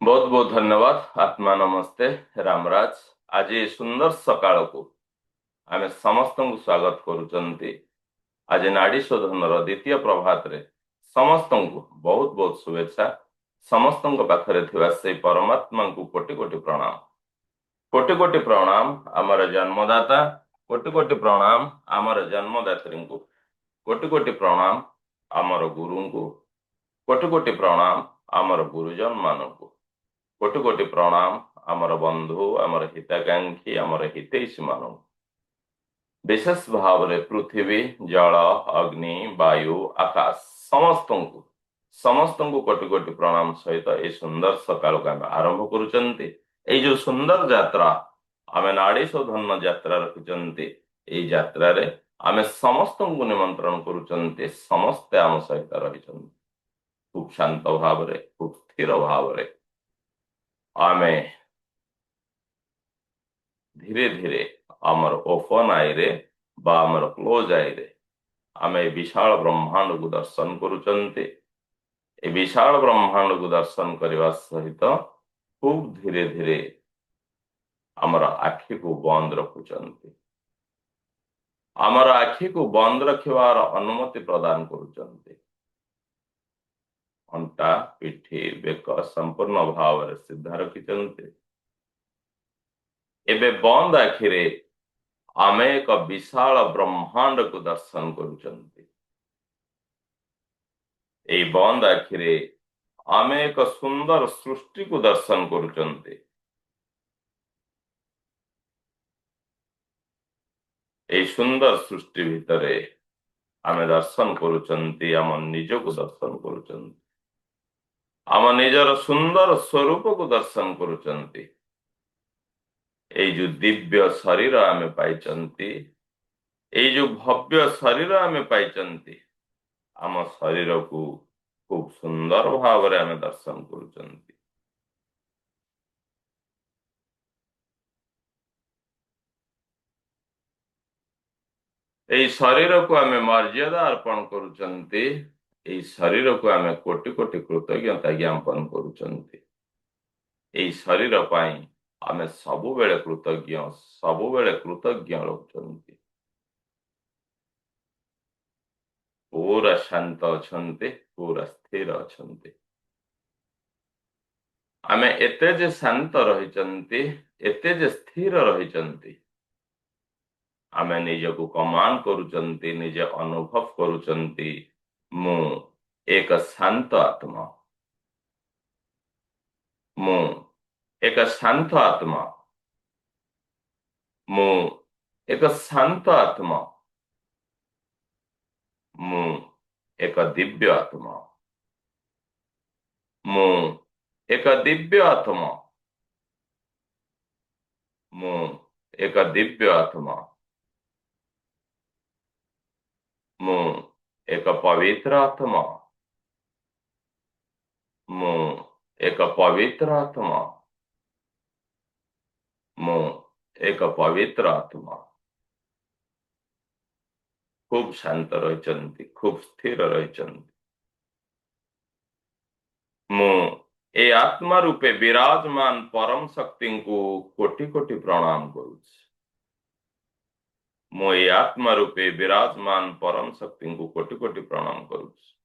बहुत बहुत धन्यवाद। आत्मा नमस्ते। रामराज। आज ए सुंदर सकाळ को आमे समस्त को स्वागत करूचंती। आज नाड़ी शोधन द्वितीय प्रभात रे समस्त को बहुत बहुत शुभेच्छा। समस्त पाखरे थिबा से परमात्मा को कोटि कोटि प्रणाम। कोटि कोटि प्रणाम आमर जन्मदाता। कोटि कोटि प्रणाम आमर जन्मदात्री को। कोटि कोटि प्रणाम आमर गुरु को। कोटि कोटि प्रणाम आमर गुरुजन मानक। कोटि कोटि प्रणाम आमर बंधु आमर हिताकांक्षी आमर हितैषी मान। विशेष भाव रे पृथ्वी जल अग्नि वायु आकाश समस्त को कोटि कोटि प्रणाम सहित ए सुंदर सकाळ को आम आरंभ करुचंती। ए जो सुंदर यात्रा आमे नाड़ी शोधन यात्रा रखिचंती। ए यात्रा रे आमे समस्त को निमंत्रण करुचंती। समस्ते आम सहित रहिचंती खूब शांत भाव रे खूब स्थिर भाव रे आमे धीरे धीरे आमर ओपन आई रे बा आमर क्लोज आई रे आमे विशाल ब्रह्मांड को दर्शन करुचंती। ए विशाल ब्रह्मांड को दर्शन करने सहित खूब धीरे धीरे आमर आखि को बंद रखुचंती। आमर आखि को बंद रखिवार अनुमति प्रदान करुचंती। अंटा पिठी बेक संपूर्ण भाव रे सिद्धा रखिचंती। एबे बंद आखिरे आमे एक विशाल ब्रह्मांड को दर्शन करुचंती। ए बंद आखिरे आमे एक सुंदर सृष्टि को दर्शन करुचंती। ए सुंदर सृष्टि भितरे आमे दर्शन करुचंती आम निज को दर्शन करुचंती। आम निजर सुंदर स्वरूप को दर्शन करुचंती। ए जो दिव्य शरीर आमे पाइचंती ए जो भव्य शरीर आमे पाइचंती आम शरीर को खूब सुंदर भाव रे आमे दर्शन करुचंती। ए शरीर को आमे मर्यादा अर्पण करुचंती। ए शरीर को आमे कोटि कोटि कृतज्ञता ज्ञापन करुचंती। ए शरीर पाई आमे सबुबेले कृतज्ञ सबुबेले कृतज्ञ रहुचंती। पूरा शांत अछंती पूरा स्थिर अछंती। आमे एते जे शांत रहिचंती एते जे स्थिर रहिचंती आमे निज को कमांड करुचंती निजे अनुभव करुचंती मु एक शांत आत्मा। मु एक शांत आत्मा। मु एक शांत आत्मा। मु एक दिव्य आत्मा। मु एक दिव्य आत्मा। मु एक दिव्य आत्मा। मु एक पवित्र आत्मा। मु एक पवित्र आत्मा। मु एक पवित्र आत्मा। खूब शांत रहिचंती खूब स्थिर रहिचंती। मु ए आत्मा रूपे विराजमान परम शक्ति को कोटि कोटि प्रणाम करुछि। मु ए आत्मा रूपे विराजमान परम शक्ति को कोटि कोटि प्रणाम करुछि।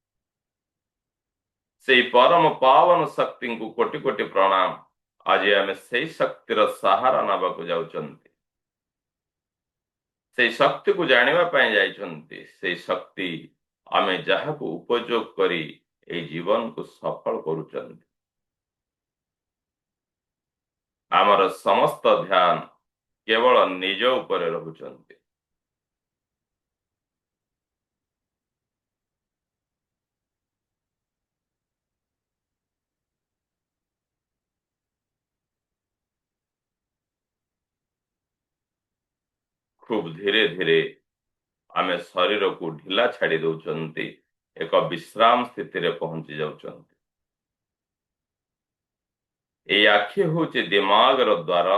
से परम पावन शक्ति को कोटि कोटि प्रणाम। आज आमे से शक्तिर सहारा नबा को जाउचंती। से शक्ति को जानिबा पय जाइचंती। से शक्ति आमे जहा को उपयोग करी ए जीवन को सफल करुचंती। आमर समस्त ध्यान केवल निज ऊपर रहुचंती। खूब धीरे धीरे आमे शरीर को ढिला छाड़ी दउचंती। एक विश्राम स्थिति रे पहुंची जाउचंती। ए आखि होचे दिमाग रो द्वार।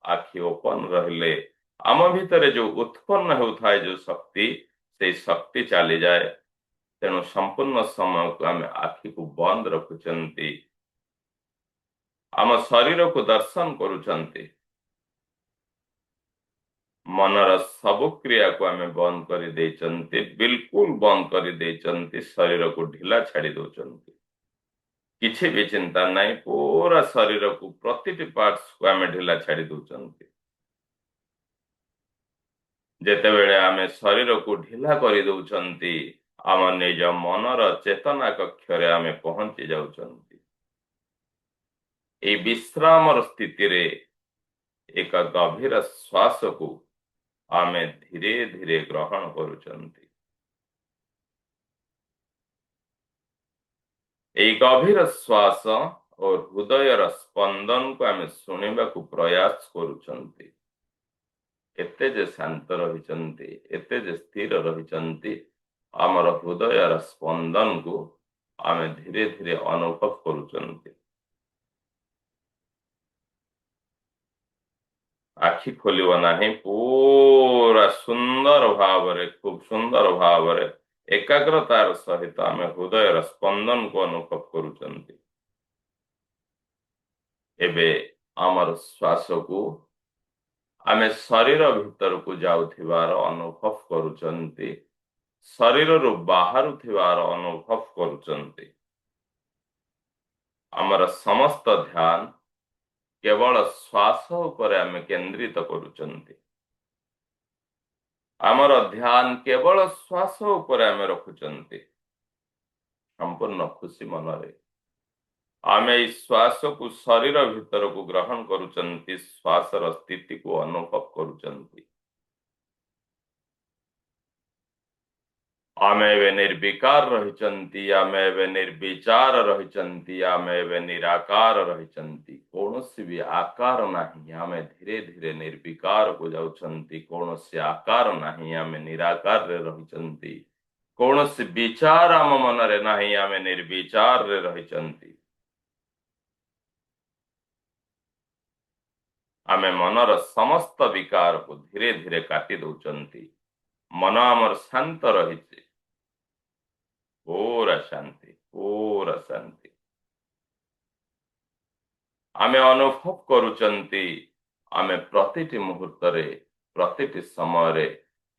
आखि ओपन रहले आम भितरे जो उत्पन्न होता है जो शक्ति से शक्ति चली जाए। तेणु संपूर्ण समय को आमे आखि को बंद रखुचंती। आम शरीर को दर्शन करुचंती। मनर सबु क्रिया को आम बंद कर देचंती, बिल्कुल बंद कर देचंती। शरीर को ढिला छाड़ी दौचंती। किछि भी चिंता नहीं, पूरा शरीर को प्रतिटी पार्ट्स को आम ढिला छाड़ी दौचंती। जेतेबेले आमे शरीर को ढिला कर दौचंती, आम निज मनर चेतना कक्षरे आमे पहुंची जाउचंती। ए विश्रामर स्थिति रे एक गभीर श्वास को आमे धीरे धीरे ग्रहण करुचंती। ए गभीर श्वास और हृदयर स्पंदन को आमे सुनिबा को प्रयास करुचंती। एते जे शांत रहिचंती, एते जे स्थिर रहिचंती, आमर हृदयर स्पंदन को आमे धीरे धीरे अनुभव करुचंती। आखि खोलिव नहीं, पूरा सुंदर भाव रे, खूब सुंदर भाव रे एकाग्रतार सहित आमे हृदयर स्पंदन को अनुभव करुचंती। एबे आमर श्वास को आमे शरीर भीतर को जाउथिबार अनुभव करुचंती, शरीर रु बाहर थिबार अनुभव करुचंती। आमर समस्त ध्यान केवल श्वास उपर आमे केंद्रित करुचंती। आमर ध्यान केवल श्वास उपर आमे रखुचंती। संपूर्ण खुशी मनरे आमे इस श्वास को शरीर भीतर को ग्रहण करुचंती, श्वास र स्थिति को अनुभव करुचंती। आमे एवं निर्विकार रहिचंती, आमे एवं निर्विचार रहिचंती, आमे एवं निराकार रहिचंती। कौनसी भी आकार नहीं, आमे धीरे धीरे निर्विकार को जाउचंती। कौनसी आकार नहीं, आमे निराकार रे रहिचंती। कौनसी विचार आम मन रे नहीं, आमे निर्विचार रे रहिचंती। आमे मनर समस्त विकार को धीरे धीरे काटी दौचंती। मन आमर शांत रहिचे, पूरा शांति, पूरा शांति। आमे अनुभव करुचंती, आमे प्रतिटी मुहूर्त रे, प्रतिटी समय रे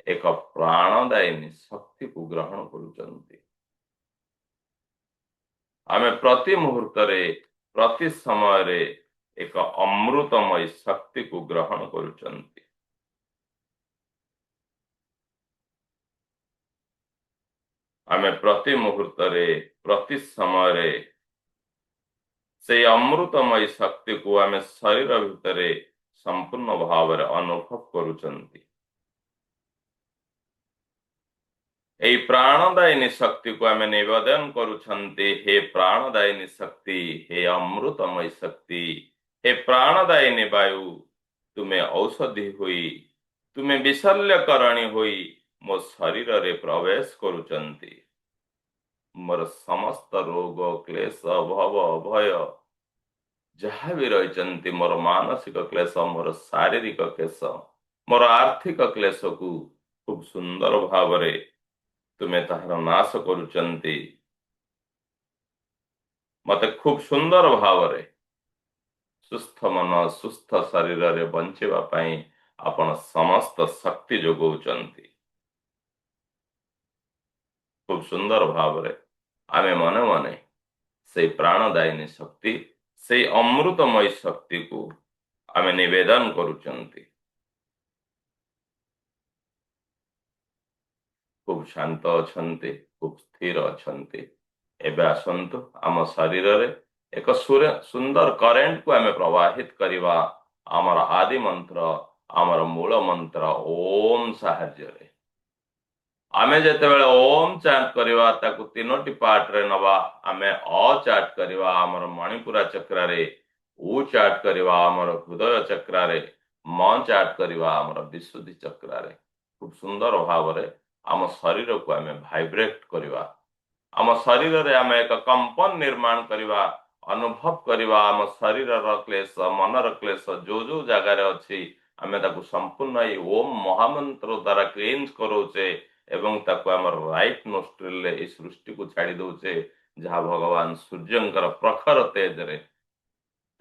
एक प्राणदायिनी शक्ति को ग्रहण करुचंती। आमे प्रति मुहूर्त रे, प्रति समय रे एक अमृतमय शक्ति को ग्रहण करुचंती। आमे प्रति मुहूर्त रे, प्रति समय रे से अमृतमय शक्ति को आमे शरीर भितर संपूर्ण भाव रे अनुभव करुचंती। ए प्राणदायिनी शक्ति को आमे निवेदन करुचंती। हे प्राणदायिनी शक्ति, हे अमृतमय शक्ति, हे प्राणदायिनी वायु, तुमे औषधि हुई, तुमे विशल्यकरणी हुई मो शरीर रे प्रवेश करुचंती। मोर समस्त रोग क्लेश भव भय जहाँ भी रहिचंती, मोर मानसिक क्लेश, मोर शारीरिक क्लेश, मोर आर्थिक क्लेश को खूब सुंदर भाव रे तुमे ताहार नाश करुचंती। मते खूब सुंदर भाव रे सुस्थ मन, सुस्थ शरीर रे बंचिबा पई आपण समस्त शक्ति जोगौचंती। खूब सुंदर भाव रे आमे मने मने से प्राणदायिनी शक्ति, से अमृतमय शक्ति को आमे निवेदन करुचंती। खूब शांत अछंती, खूब स्थिर अछंती। एबे आसंतु आम शरीर रे एक सुंदर करेंट को आमे प्रवाहित करिवा आमर आदि मंत्र, आमर मूल मंत्र ओम साहाय्य रे। आमे जेतेबेले ओम चांट करिवा ताकु तीनोटी पार्ट रे नवा। आमे अ चाट करिवा आमर मणिपुरा चक्र रे, उ चाट करिवा आमर हृदय चक्र रे, म चाट करिवा आमर विशुद्धि चक्र रे। खूब सुंदर भाव रे आम शरीर को आमे भाइब्रेट करिवा। आम शरीर रे आमे एक कंपन निर्माण करिवा, अनुभव करिवा। आम शरीर र क्लेश, मनर क्लेश जो जो जगह रे अछि, आमे ताकु संपूर्ण ई ओम महामंत्र द्वारा क्लींस करोचे एवं ताकु आमर राइट नोस्ट्रिल रे ई सृष्टि को छाड़ी दउचे, जहाँ भगवान सूर्यंकर प्रखर तेज रे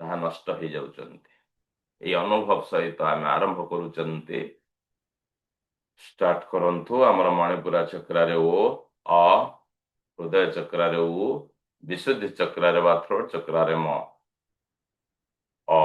ତାହା ନଷ୍ଟ ହେଇଯାଉଛନ୍ତି। ଏଇ ଅନୁଭବ ସହିତ ଆମେ ଆରମ୍ଭ କରୁଛନ୍ତି। ଷ୍ଟାର୍ଟ କରନ୍ତୁ। ଆମର ମଣିପୁରା ଚକ୍ରରେ ଓ, ଅ, ହୃଦୟ ଚକ୍ରରେ ଉ, ବିଶୁଦ୍ଧି ଚକ୍ରରେ ବା ଥ୍ରୋଟ ଚକ୍ରରେ ମ। ଅ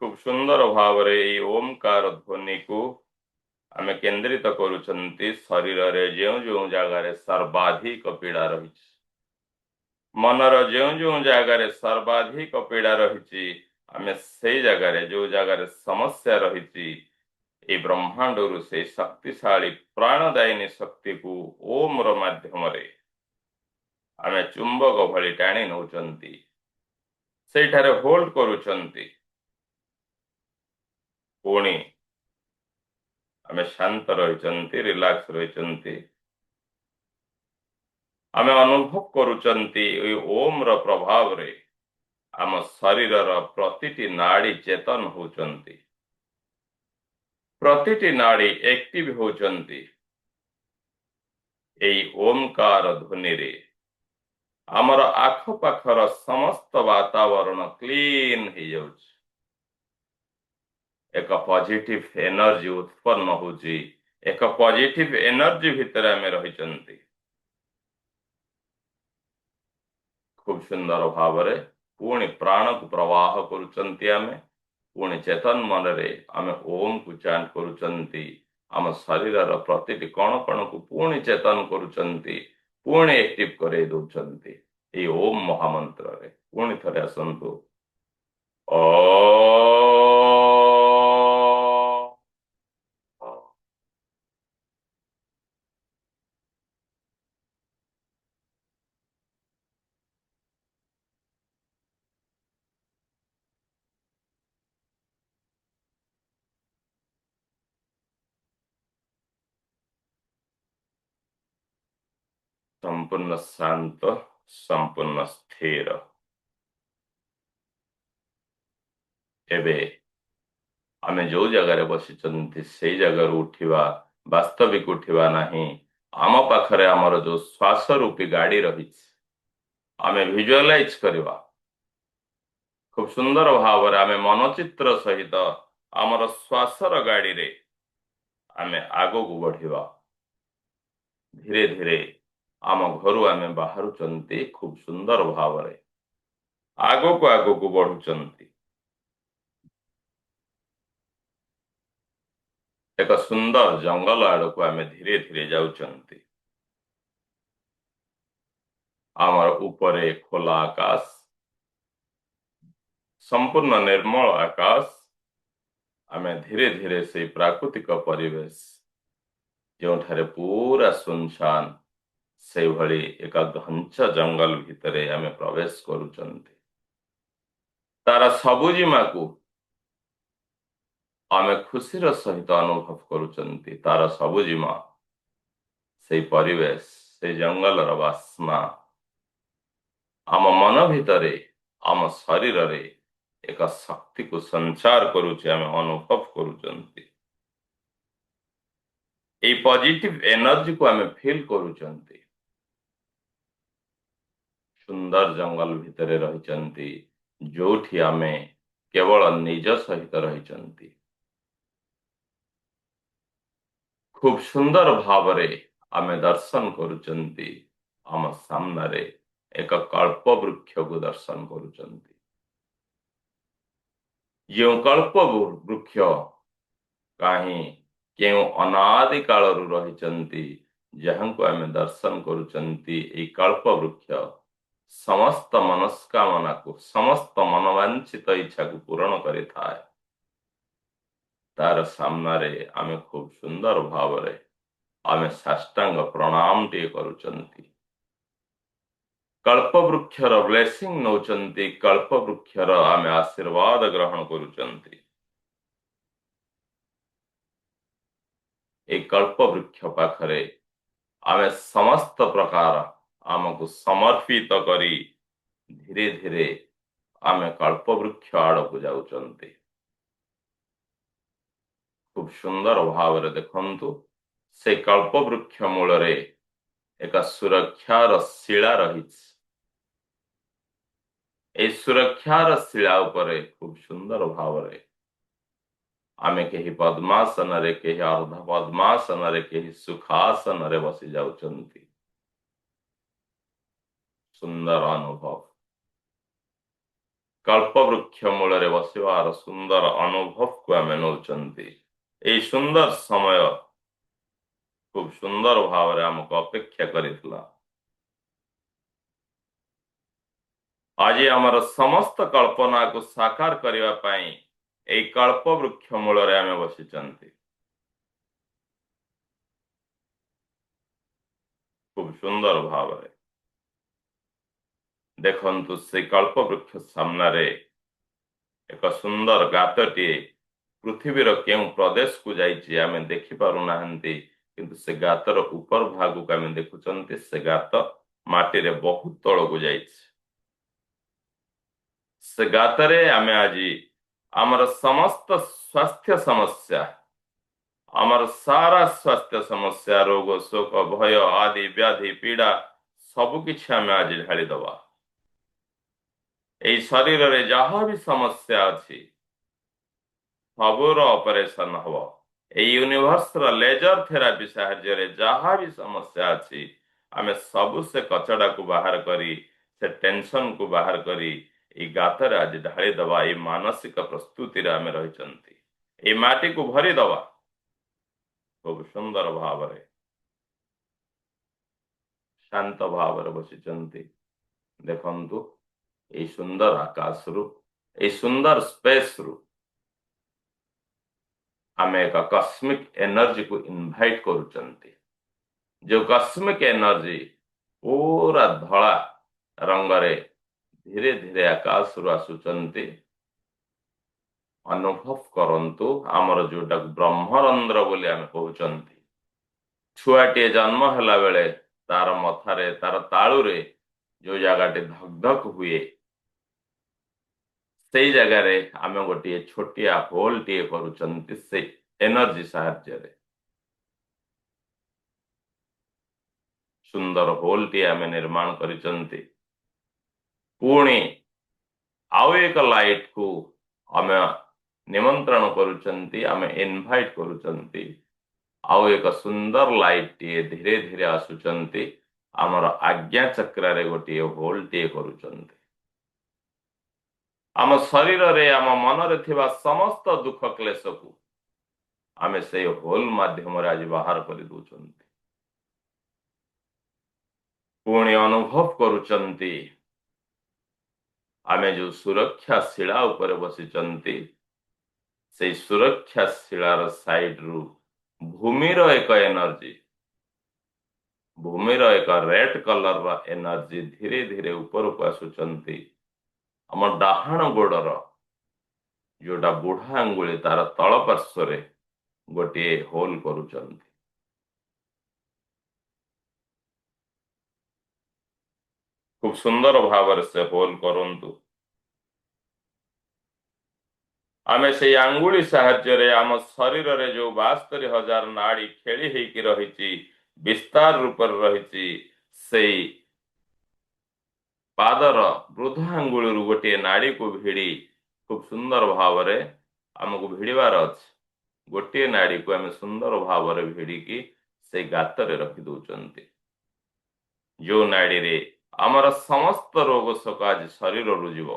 ଖୁବ ସୁନ୍ଦର ଭାବରେ ଏଇ ଓମକାର ଧ୍ୱନିକୁ ଆମେ କେନ୍ଦ୍ରିତ କରୁଛନ୍ତି ଶରୀରରେ ଯେଉଁ ଯେଉଁ ଜାଗାରେ ସର୍ବାଧିକ ପୀଡା ରହିଛି, ମନର ଯେଉଁ ଯେଉଁ ଜାଗାରେ ସର୍ବାଧିକ ପୀଡା ରହିଛି, ଆମେ ସେଇ ଜାଗାରେ ଯୋଉ ଜାଗାରେ ସମସ୍ୟା ରହିଛି, ଏଇ ବ୍ରହ୍ମାଣ୍ଡରୁ ସେଇ ଶକ୍ତିଶାଳୀ ପ୍ରାଣଦାୟିନୀ ଶକ୍ତିକୁ ଓମର ମାଧ୍ୟମରେ ଆମେ ଚୁମ୍ବକ ଭଳି ଟାଣି ନେଉଛନ୍ତି। ସେଇଠାରେ ହୋଲ୍ଡ କରୁଛନ୍ତି। ପୁଣି ଆମେ ଶାନ୍ତ ରହିଛନ୍ତି, ରିଲାକ୍ସ ରହିଛନ୍ତି। ଆମେ ଅନୁଭବ କରୁଛନ୍ତି ଏଇ ଓମର ପ୍ରଭାବରେ ଆମ ଶରୀରର ପ୍ରତିଟି ନାଡି ଚେତନ ହେଉଛନ୍ତି, ପ୍ରତିଟି ନାଡି ଆକ୍ଟିଭ ହେଉଛନ୍ତି। ଏଇ ଓମକାର ଧ୍ୱନିରେ ଆମର ଆଖପାଖର ସମସ୍ତ ବାତାବରଣ କ୍ଲିନ୍ ହେଇଯାଉଛି। ଏକ ପଜିଟିଭ ଏନର୍ଜି ଉତ୍ପନ୍ନ ହଉଛି। ଏକ ପଜିଟିଭ ଏନର୍ଜି ଭିତରେ ଆମେ ରହିଛନ୍ତି। ଖୁବ ସୁନ୍ଦର ଭାବରେ ପୁଣି ପ୍ରାଣକୁ ପ୍ରବାହ କରୁଛନ୍ତି। ଆମେ ପୁଣି ଚେତନ ମନରେ ଆମେ ଓମକୁ ଚାଣ୍ଟ କରୁଛନ୍ତି। ଆମ ଶରୀରର ପ୍ରତିଟି କଣ କଣକୁ ପୁଣି ଚେତନ କରୁଛନ୍ତି, ପୁଣି ଆକ୍ଟିଭ କରେଇ ଦଉଛନ୍ତି ଏଇ ଓମ୍ ମହାମନ୍ତ୍ରରେ। ପୁଣି ଥରେ ଆସନ୍ତୁ। ଅ ସମ୍ପୂର୍ଣ୍ଣ ଶାନ୍ତ, ସମ୍ପୂର୍ଣ୍ଣ ସ୍ଥିର। ଏବେ ଆମେ ଯୋଉ ଜାଗାରେ ବସିଛନ୍ତି ସେଇ ଜାଗାରୁ ଉଠିବା, ବାସ୍ତବିକ ଉଠିବା ନାହିଁ। ଆମ ପାଖରେ ଆମର ଯୋଉ ଶ୍ୱାସ ରୂପୀ ଗାଡି ରହିଛି, ଆମେ ଭିଜୁଆଲାଇଜ କରିବା। ଖୁବ ସୁନ୍ଦର ଭାବରେ ଆମେ ମନଚିତ୍ର ସହିତ ଆମର ଶ୍ୱାସର ଗାଡିରେ ଆମେ ଆଗକୁ ବଢିବା। ଧୀରେ ଧୀରେ ଆମ ଘରୁ ଆମେ ବାହାରୁଛନ୍ତି। ଖୁବ ସୁନ୍ଦର ଭାବରେ ଆଗକୁ ଆଗକୁ ବଢୁଛନ୍ତି। ଏକ ସୁନ୍ଦର ଜଙ୍ଗଲ ଆଡକୁ ଆମେ ଧୀରେ ଧୀରେ ଯାଉଛନ୍ତି। ଆମର ଉପରେ ଖୋଲା ଆକାଶ, ସମ୍ପୂର୍ଣ୍ଣ ନିର୍ମଳ ଆକାଶ। ଆମେ ଧୀରେ ଧୀରେ ସେଇ ପ୍ରାକୃତିକ ପରିବେଶ, ଯେଉଁଠାରେ ପୁରା ସୁନସାନ, ସେଇଭଳି ଏକ ଘଞ୍ଚ ଜଙ୍ଗଲ ଭିତରେ ଆମେ ପ୍ରବେଶ କରୁଛନ୍ତି। ତାର ସବୁଜିମାକୁ ଆମେ ଖୁସିର ସହିତ ଅନୁଭବ କରୁଛନ୍ତି। ତାର ସବୁଜିମା, ସେଇ ପରିବେଶ, ସେଇ ଜଙ୍ଗଲର ବାସ୍ନା ଆମ ମନ ଭିତରେ आम शरीर रे एक शक्ति को संचार करुचे आम अनुभव करुचंती ए पॉजिटिव एनर्जी को आम फील करुचंती सुंदर जंगल भितरे रहिचंती जोठी आमे केवल निज सहित रहिचंती खूब सुंदर भावरे आमे दर्शन करुचंती आम सामने एक कल्प वृक्ष को दर्शन करुचंती जो कल्प वृक्ष कहीं केउ अनादि कालरू रहिचंती जहांको आमे दर्शन करुचंती ए कल्प वृक्ष समस्त मनस्कामना को समस्त मनोवांछित इच्छा को पूर्ण करि थाए तार सामने आमे खूब सुंदर भावरे आमे साष्टांग प्रणाम टे करुचंती कल्प वृक्षर ब्लेसिंग नौचंती कल्प वृक्षर आमे आशीर्वाद ग्रहण करुचंती ए कल्प वृक्ष पाखरे आमे समस्त प्रकार आमको समर्पित करी धीरे धीरे आमे कल्प वृक्ष आड़ को जाउचंती खूब सुंदर भाव देखंतु से कल्प वृक्ष मूल रे एक सुरक्षार शिला रही ए सुरक्षार शिला उपरे खूब सुंदर भाव रे आमे केही पद्मासन रे केही अर्ध पद्मासन रे केही सुखासन रे बसी जाउचंती सुंदर अनुभव कल्प वृक्ष मूल रे बसिवार सुंदर अनुभव को आमे नौचंती ए सुंदर समय खूब सुंदर भाव रे हमको अपेक्षा करितला आज आमर समस्त कल्पना को साकार करने पाई ए कल्प वृक्ष मूल रे आमे बसिचंती खूब सुंदर भाव रे देखंतु से कल्प वृक्ष सामने रे एक सुंदर गातटी पृथ्वीर केउ प्रदेश को जाइछि आमे देखि पारु नाहंती किंतु से गातर ऊपर भाग को आमे देखुचंती से गात माटी रे बहुत तळ को जाइछि से गातरे आमे आजी आमर समस्त स्वास्थ्य समस्या आमर सारा स्वास्थ्य समस्या रोग शोक भय आदि व्याधि पीड़ा सबु किछि आमे आजी ढाली दबा एई शरीर रे जहा भी समस्या अछि सबुर ऑपरेशन हबो ए यूनिवर्स रा लेजर थेरापी साहाय्य रे जहा भी समस्या अछि आमे सबु से कचड़ा को बाहर करी से टेंशन को बाहर करी ए गातर आज ढाली दबा ए मानसिक प्रस्तुति रे आमे रहिचंती ए माटी को भरी दबा खूब सुंदर भाव रे शांत भाव रे बसिचंती देखंतु ए सुंदर आकाश रु ए सुंदर स्पेस रु आमे एक कस्मिक एनर्जी को इनवाइट करुचंती जो कस्मिक एनर्जी पूरा धला रंग रे धीरे धीरे आकाश रु आसुचंती अनुभव करंतु आमर जोटा ब्रह्मरंध्र बोली आमे कहउचंती छुआटे जन्म हला बेले तार मथारे तार ताळु रे जो जगाटे धक धक हुए से जगह रे आमे गोटे छोटिया होल टे करुचंती से एनर्जी साहाय्य रे सुंदर होल टे आमे निर्माण करिचंती पुणी आउ एक लाइट को आमे निमंत्रण करुचंती आमे इनवाइट करुचंती आउ एक सुंदर लाइट टे धीरे धीरे आसुचंती आमर आज्ञा चक्र रे गोटे होल टे करुचंती आम शरीर रे आम मन रे थिबा समस्त दुख क्लेश को आमे से होल माध्यम रे आज बाहर कर दूचंती पुणी अनुभव करुचंती आमे जो सुरक्षा शिला ऊपर बसिचंती से सुरक्षा शिलार साइड रु भूमिर एक एनर्जी भूमिर एक रेड कलर रा एनर्जी धीरे धीरे ऊपर को आसुचंती आम डाहाण गोड़र जोटा बुढ़ा अंगुली तार तल पार्श्व रे गोटे होल करुचंती खूब सुंदर भाव से होल करंतु ଆମେ ସେଇ ଆଙ୍ଗୁଳି ସାହାଯ୍ୟରେ ଆମ ଶରୀରରେ ଯୋଉ 72,000 ନାଡି ଖେଳି ହେଇକି ରହିଛି, ବିସ୍ତାର ରୂପରେ ରହିଛି, ସେଇ ପାଦର ବୃଦ୍ଧ ଆଙ୍ଗୁଳିରୁ ଗୋଟିଏ ନାଡିକୁ ଭିଡ଼ି ଖୁବ ସୁନ୍ଦର ଭାବରେ ଆମକୁ ଭିଡ଼ିବାର ଅଛି। ଗୋଟିଏ ନାଡିକୁ ଆମେ ସୁନ୍ଦର ଭାବରେ ଭିଡ଼ିକି ସେଇ ଗାତରେ ରଖି ଦଉଛନ୍ତି, ଯୋଉ ନାଡିରେ ଆମର ସମସ୍ତ ରୋଗ ଶୋକ ଆଜି ଶରୀରରୁ ଯିବ।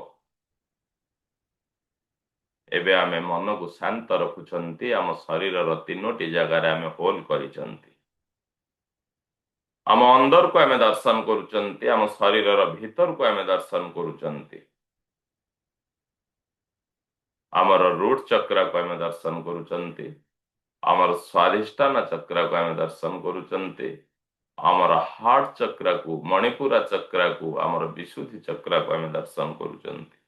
ଏବେ ଆମେ ମନକୁ ଶାନ୍ତ ରଖୁଛନ୍ତି। ଆମ ଶରୀରର 3ଟି ଜାଗାରେ ଆମେ ହୋଲ କରିଛନ୍ତି। ଆମ ଅନ୍ଦରକୁ ଆମେ ଦର୍ଶନ କରୁଛନ୍ତି, ଆମ ଶରୀରର ଭିତରକୁ ଆମେ ଦର୍ଶନ କରୁଛନ୍ତି। ଆମର ରୁଟ୍ ଚକ୍ରକୁ ଆମେ ଦର୍ଶନ କରୁଛନ୍ତି, ଆମର ସ୍ୱାଧିଷ୍ଠାନ ଚକ୍ରକୁ ଆମେ ଦର୍ଶନ କରୁଛନ୍ତି, ଆମର ହାର୍ଟ ଚକ୍ରକୁ, ମଣିପୁର ଚକ୍ରକୁ, ଆମର ବିଶୁଦ୍ଧି ଚକ୍ରକୁ ଆମେ ଦର୍ଶନ କରୁଛନ୍ତି।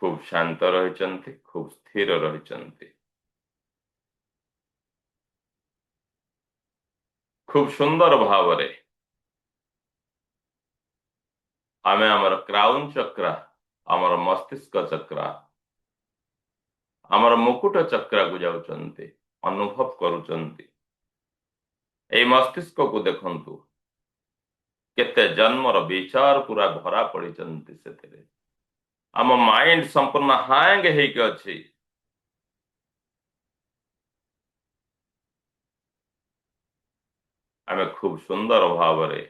ଖୁବ ଶାନ୍ତ ରହିଛନ୍ତି, ଖୁବ ସ୍ଥିର ରହିଛନ୍ତି। ଖୁବ ସୁନ୍ଦର ଭାବରେ ଆମେ ଆମର କ୍ରାଉନ ଚକ୍ର, ଆମର ମସ୍ତିଷ୍କ ଚକ୍ର, ଆମର ମୁକୁଟ ଚକ୍ରକୁ ଯାଉଛନ୍ତି, ଅନୁଭବ କରୁଛନ୍ତି। ଏଇ ମସ୍ତିଷ୍କକୁ ଦେଖନ୍ତୁ, କେତେ ଜନ୍ମର ବିଚାର ପୁରା ଭରା ପଡିଛନ୍ତି ସେଥିରେ। ଆମ ମାଇଣ୍ଡ ସମ୍ପୂର୍ଣ୍ଣ ହାଙ୍ଗ ହେଇକି ଅଛି। ଆମେ ଖୁବ ସୁନ୍ଦର ଭାବରେ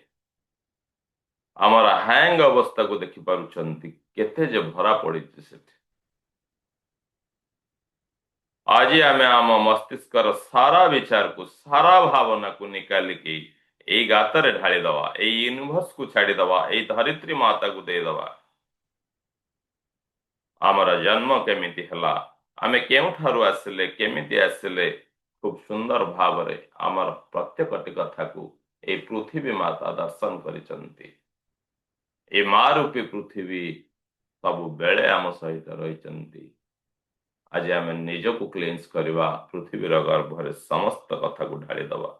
ଆମର ହ୍ୟାଙ୍ଗ ଅବସ୍ଥାକୁ ଦେଖିପାରୁଛନ୍ତି, କେତେ ଯେ ଭରା ପଡିଛି ସେଠି। ଆଜି ଆମେ ଆମ ମସ୍ତିଷ୍କର ସାରା ବିଚାରକୁ, ସାରା ଭାବନାକୁ ନିକାଲିକି ଏଇ ଗାତରେ ଢାଳିଦବା, ଏଇ ୟୁନିଭର୍ସକୁ ଛାଡିଦବା, ଏଇ ଧରିତ୍ରୀ ମାତାକୁ ଦେଇଦବା। ଆମର ଜନ୍ମ କେମିତି ହେଲା, ଆମେ କେଉଁଠାରୁ ଆସିଲେ, କେମିତି ଆସିଲେ, ଖୁବ ସୁନ୍ଦର ଭାବରେ ଆମର ପ୍ରତ୍ୟେକଟି କଥାକୁ ଏଇ ପୃଥିବୀ ମାତା ଦର୍ଶନ କରିଛନ୍ତି। ଏ ମା ରୂପୀ ପୃଥିବୀ ସବୁବେଳେ ଆମ ସହିତ ରହିଛନ୍ତି। ଆଜି ଆମେ ନିଜକୁ କ୍ଲିନ୍ସ କରିବା, ପୃଥିବୀର ଗର୍ଭରେ ସମସ୍ତ କଥାକୁ ଢାଳିଦବା।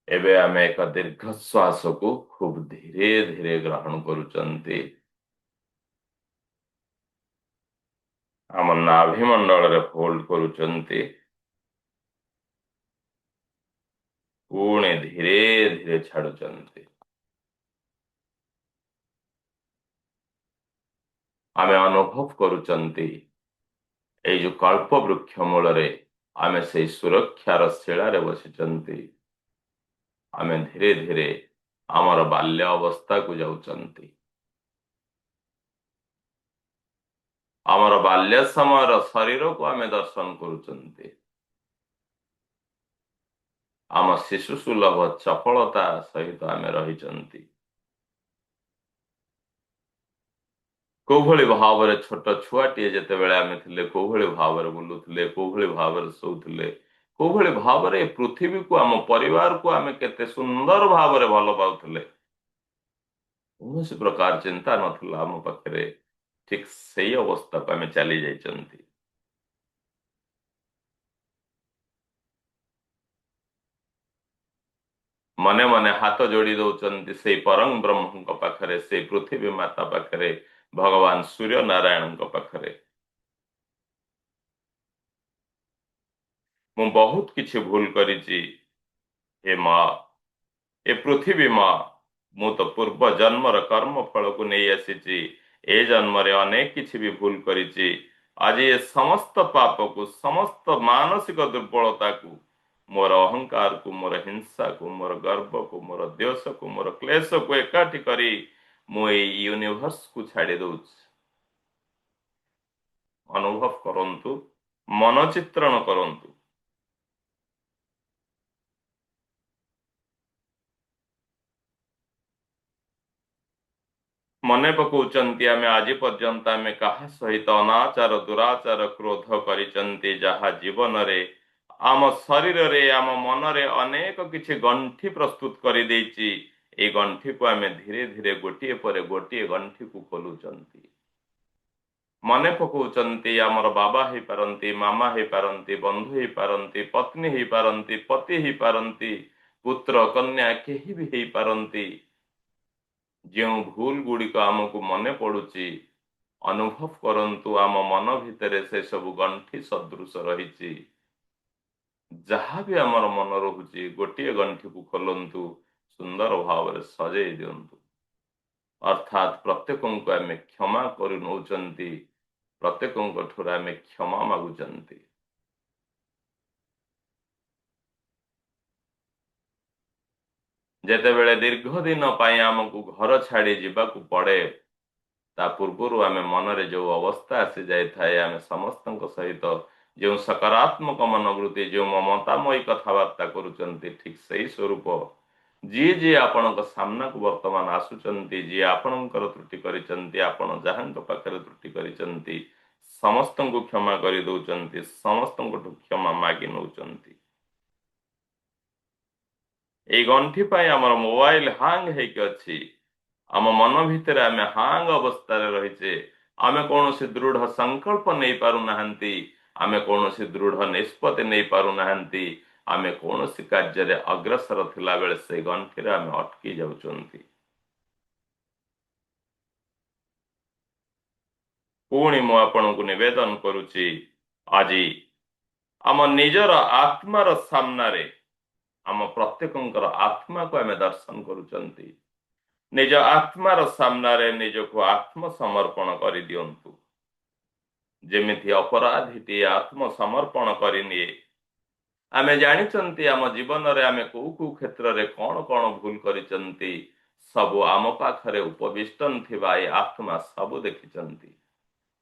ଏବେ ଆମେ ଏକ ଦୀର୍ଘ ଶ୍ୱାସକୁ ଖୁବ ଧୀରେ ଧୀରେ ଗ୍ରହଣ କରୁଛନ୍ତି। ଆମ ନାଭି ମଣ୍ଡଳରେ ହୋଲ୍ଡ କରୁଛନ୍ତି, ପୁଣି ଧୀରେ ଧୀରେ ଛାଡୁଛନ୍ତି। ଆମେ ଅନୁଭବ କରୁଛନ୍ତି ଏଇ ଯୋଉ କଳ୍ପ ବୃକ୍ଷ ମୂଳରେ ଆମେ ସେଇ ସୁରକ୍ଷାର ଶିଳାରେ ବସିଛନ୍ତି। ଆମେ ଧୀରେ ଧୀରେ ଆମର ବାଲ୍ୟ ଅବସ୍ଥାକୁ ଯାଉଛନ୍ତି। ଆମର ବାଲ୍ୟ ସମୟର ଶରୀରକୁ ଆମେ ଦର୍ଶନ କରୁଛନ୍ତି। ଆମ ଶିଶୁ ସୁଲଭ ଚପଳତା ସହିତ ଆମେ ରହିଛନ୍ତି। କୋଉଭଳି ଭାବରେ ଛୋଟ ଛୁଆଟିଏ ଯେତେବେଳେ ଆମେ ଥିଲେ, କୋଉଭଳି ଭାବରେ ବୁଲୁଥିଲେ, କୋଉଭଳି ଭାବରେ ଶୋଉଥିଲେ, କୋଉଭଳି ଭାବରେ ଏ ପୃଥିବୀକୁ, ଆମ ପରିବାରକୁ ଆମେ କେତେ ସୁନ୍ଦର ଭାବରେ ଭଲ ପାଉଥିଲେ। କୌଣସି ପ୍ରକାର ଚିନ୍ତା ନଥିଲା ଆମ ପାଖରେ। ଠିକ ସେଇ ଅବସ୍ଥାକୁ ଆମେ ଚାଲି ଯାଇଛନ୍ତି। ମନେ ମନେ ହାତ ଯୋଡି ଦଉଛନ୍ତି ସେଇ ପରମ ବ୍ରହ୍ମଙ୍କ ପାଖରେ, ସେଇ ପୃଥିବୀ ମାତା ପାଖରେ, ଭଗବାନ ସୂର୍ଯ୍ୟ ନାରାୟଣଙ୍କ ପାଖରେ। ମୁଁ ବହୁତ କିଛି ଭୁଲ କରିଛି ହେ ମା, ଏ ପୃଥିବୀ ମା। ମୁଁ ତ ପୂର୍ବ ଜନ୍ମର କର୍ମ ଫଳକୁ ନେଇ ଆସିଛି। ଏ ଜନ୍ମରେ ଅନେକ କିଛି ବି ଭୁଲ କରିଛି। ଆଜି ଏ ସମସ୍ତ ପାପକୁ, ସମସ୍ତ ମାନସିକ ଦୁର୍ବଳତାକୁ, ମୋର ଅହଙ୍କାରକୁ, ମୋର ହିଂସାକୁ, ମୋର ଗର୍ବକୁ, ମୋର ଦ୍ୱେଷକୁ, ମୋର କ୍ଲେଶକୁ ଏକାଠି କରି ମୁଁ ଏଇ ୟୁନିଭର୍ସକୁ ଛାଡି ଦଉଛି। ଅନୁଭବ କରନ୍ତୁ, ମନଚିତ୍ରଣ କରନ୍ତୁ। ମନେ ପକାଉଛନ୍ତି ଆମେ ଆଜି ପର୍ଯ୍ୟନ୍ତ ଆମେ କାହା ସହିତ ଅନାଚାର, ଦୁରାଚାର, କ୍ରୋଧ କରିଛନ୍ତି, ଯାହା ଜୀବନରେ ଆମ ଶରୀରରେ, ଆମ ମନରେ ଅନେକ କିଛି ଗଣ୍ଠି ପ୍ରସ୍ତୁତ କରିଦେଇଛି। এই ଗଣ୍ଠିକୁ ଆମେ ଧୀରେ ଧୀରେ ଗୋଟିଏ ପରେ ଗୋଟିଏ ଗଣ୍ଠିକୁ ଖୋଲୁଛନ୍ତି। ମନେ ପକାଉଛନ୍ତି ଆମର ବାବା ହେଇପାରନ୍ତି, ମାମା ହେଇପାରନ୍ତି, ବନ୍ଧୁ ହେଇପାରନ୍ତି, ପତ୍ନୀ ହେଇପାରନ୍ତି, ପତି ହେଇପାରନ୍ତି, पुत्र कन्या केही भी हेई पारंती। जो भूल गुड़िक आमको मने पड़ुची अनुभव करंतु आम मन भितर से सब गंठी सदृश रही। जहाँ भी आमर मन रोचे गोटे गंठी को खोलंतु सुंदर भाव में सजई दिंतु। अर्थात प्रत्येक को आम क्षमा कर नौचंती, प्रत्येक ठुर आम क्षमा मागुचंती। जेतेबेले दीर्घ दिन पाई आमको घर छाड़ी जीवाकू पड़े ता पूर्वर आम मनरे जो अवस्था आसी जाए आम समस्त सहित जो सकारात्मक मनोवृत्ति जो ममतामयी कथबार्ता करुचंती ठीक सही स्वरूप जी जी आपण सामना को वर्तमान आसुचंती जी आपणकर त्रुटि करिचंती आपण जहां पाखरे त्रुटि करिचंती समस्त को क्षमा कर दौरान समस्त क्षमा मागी नौचंती। এই গଣ୍ଠି ପାଇଁ ଆମର ମୋବାଇଲ ହାଙ୍ଗ ହେଇକି ଅଛି। ଆମ ମନ ଭିତରେ ଆମେ ହାଙ୍ଗ ଅବସ୍ଥାରେ ରହିଛେ। ଆମେ କୌଣସି ଦୃଢ ସଂକଳ୍ପ ନେଇ ପାରୁନାହାନ୍ତି, ଆମେ କୌଣସି ଦୃଢ ନିଷ୍ପତ୍ତି ନେଇ ପାରୁନାହାନ୍ତି, ଆମେ କୌଣସି କାର୍ଯ୍ୟରେ ଅଗ୍ରସର ଥିଲା ବେଳେ ସେ ଗଣ୍ଠିରେ ଆମେ ଅଟକି ଯାଉଛନ୍ତି। ପୁଣି ମୁଁ ଆପଣଙ୍କୁ ନିବେଦନ କରୁଛି, ଆଜି ଆମ ନିଜର ଆତ୍ମାର ସାମ୍ନାରେ ଆମ ପ୍ରତ୍ୟେକଙ୍କର ଆତ୍ମାକୁ ଆମେ ଦର୍ଶନ କରୁଛନ୍ତି। निज आत्मार सामने निजको आत्मसमर्पण कर दियंतु। जेमिति अपराधीटी आत्मसमर्पण करनिए। आमे जानिचंती आम जीवन रे आमे को क्षेत्र रे कौन कौन भूल करिचंती सबु आम पाखरे उपविष्टन थिबा ए आत्मा सबु देखिचंती,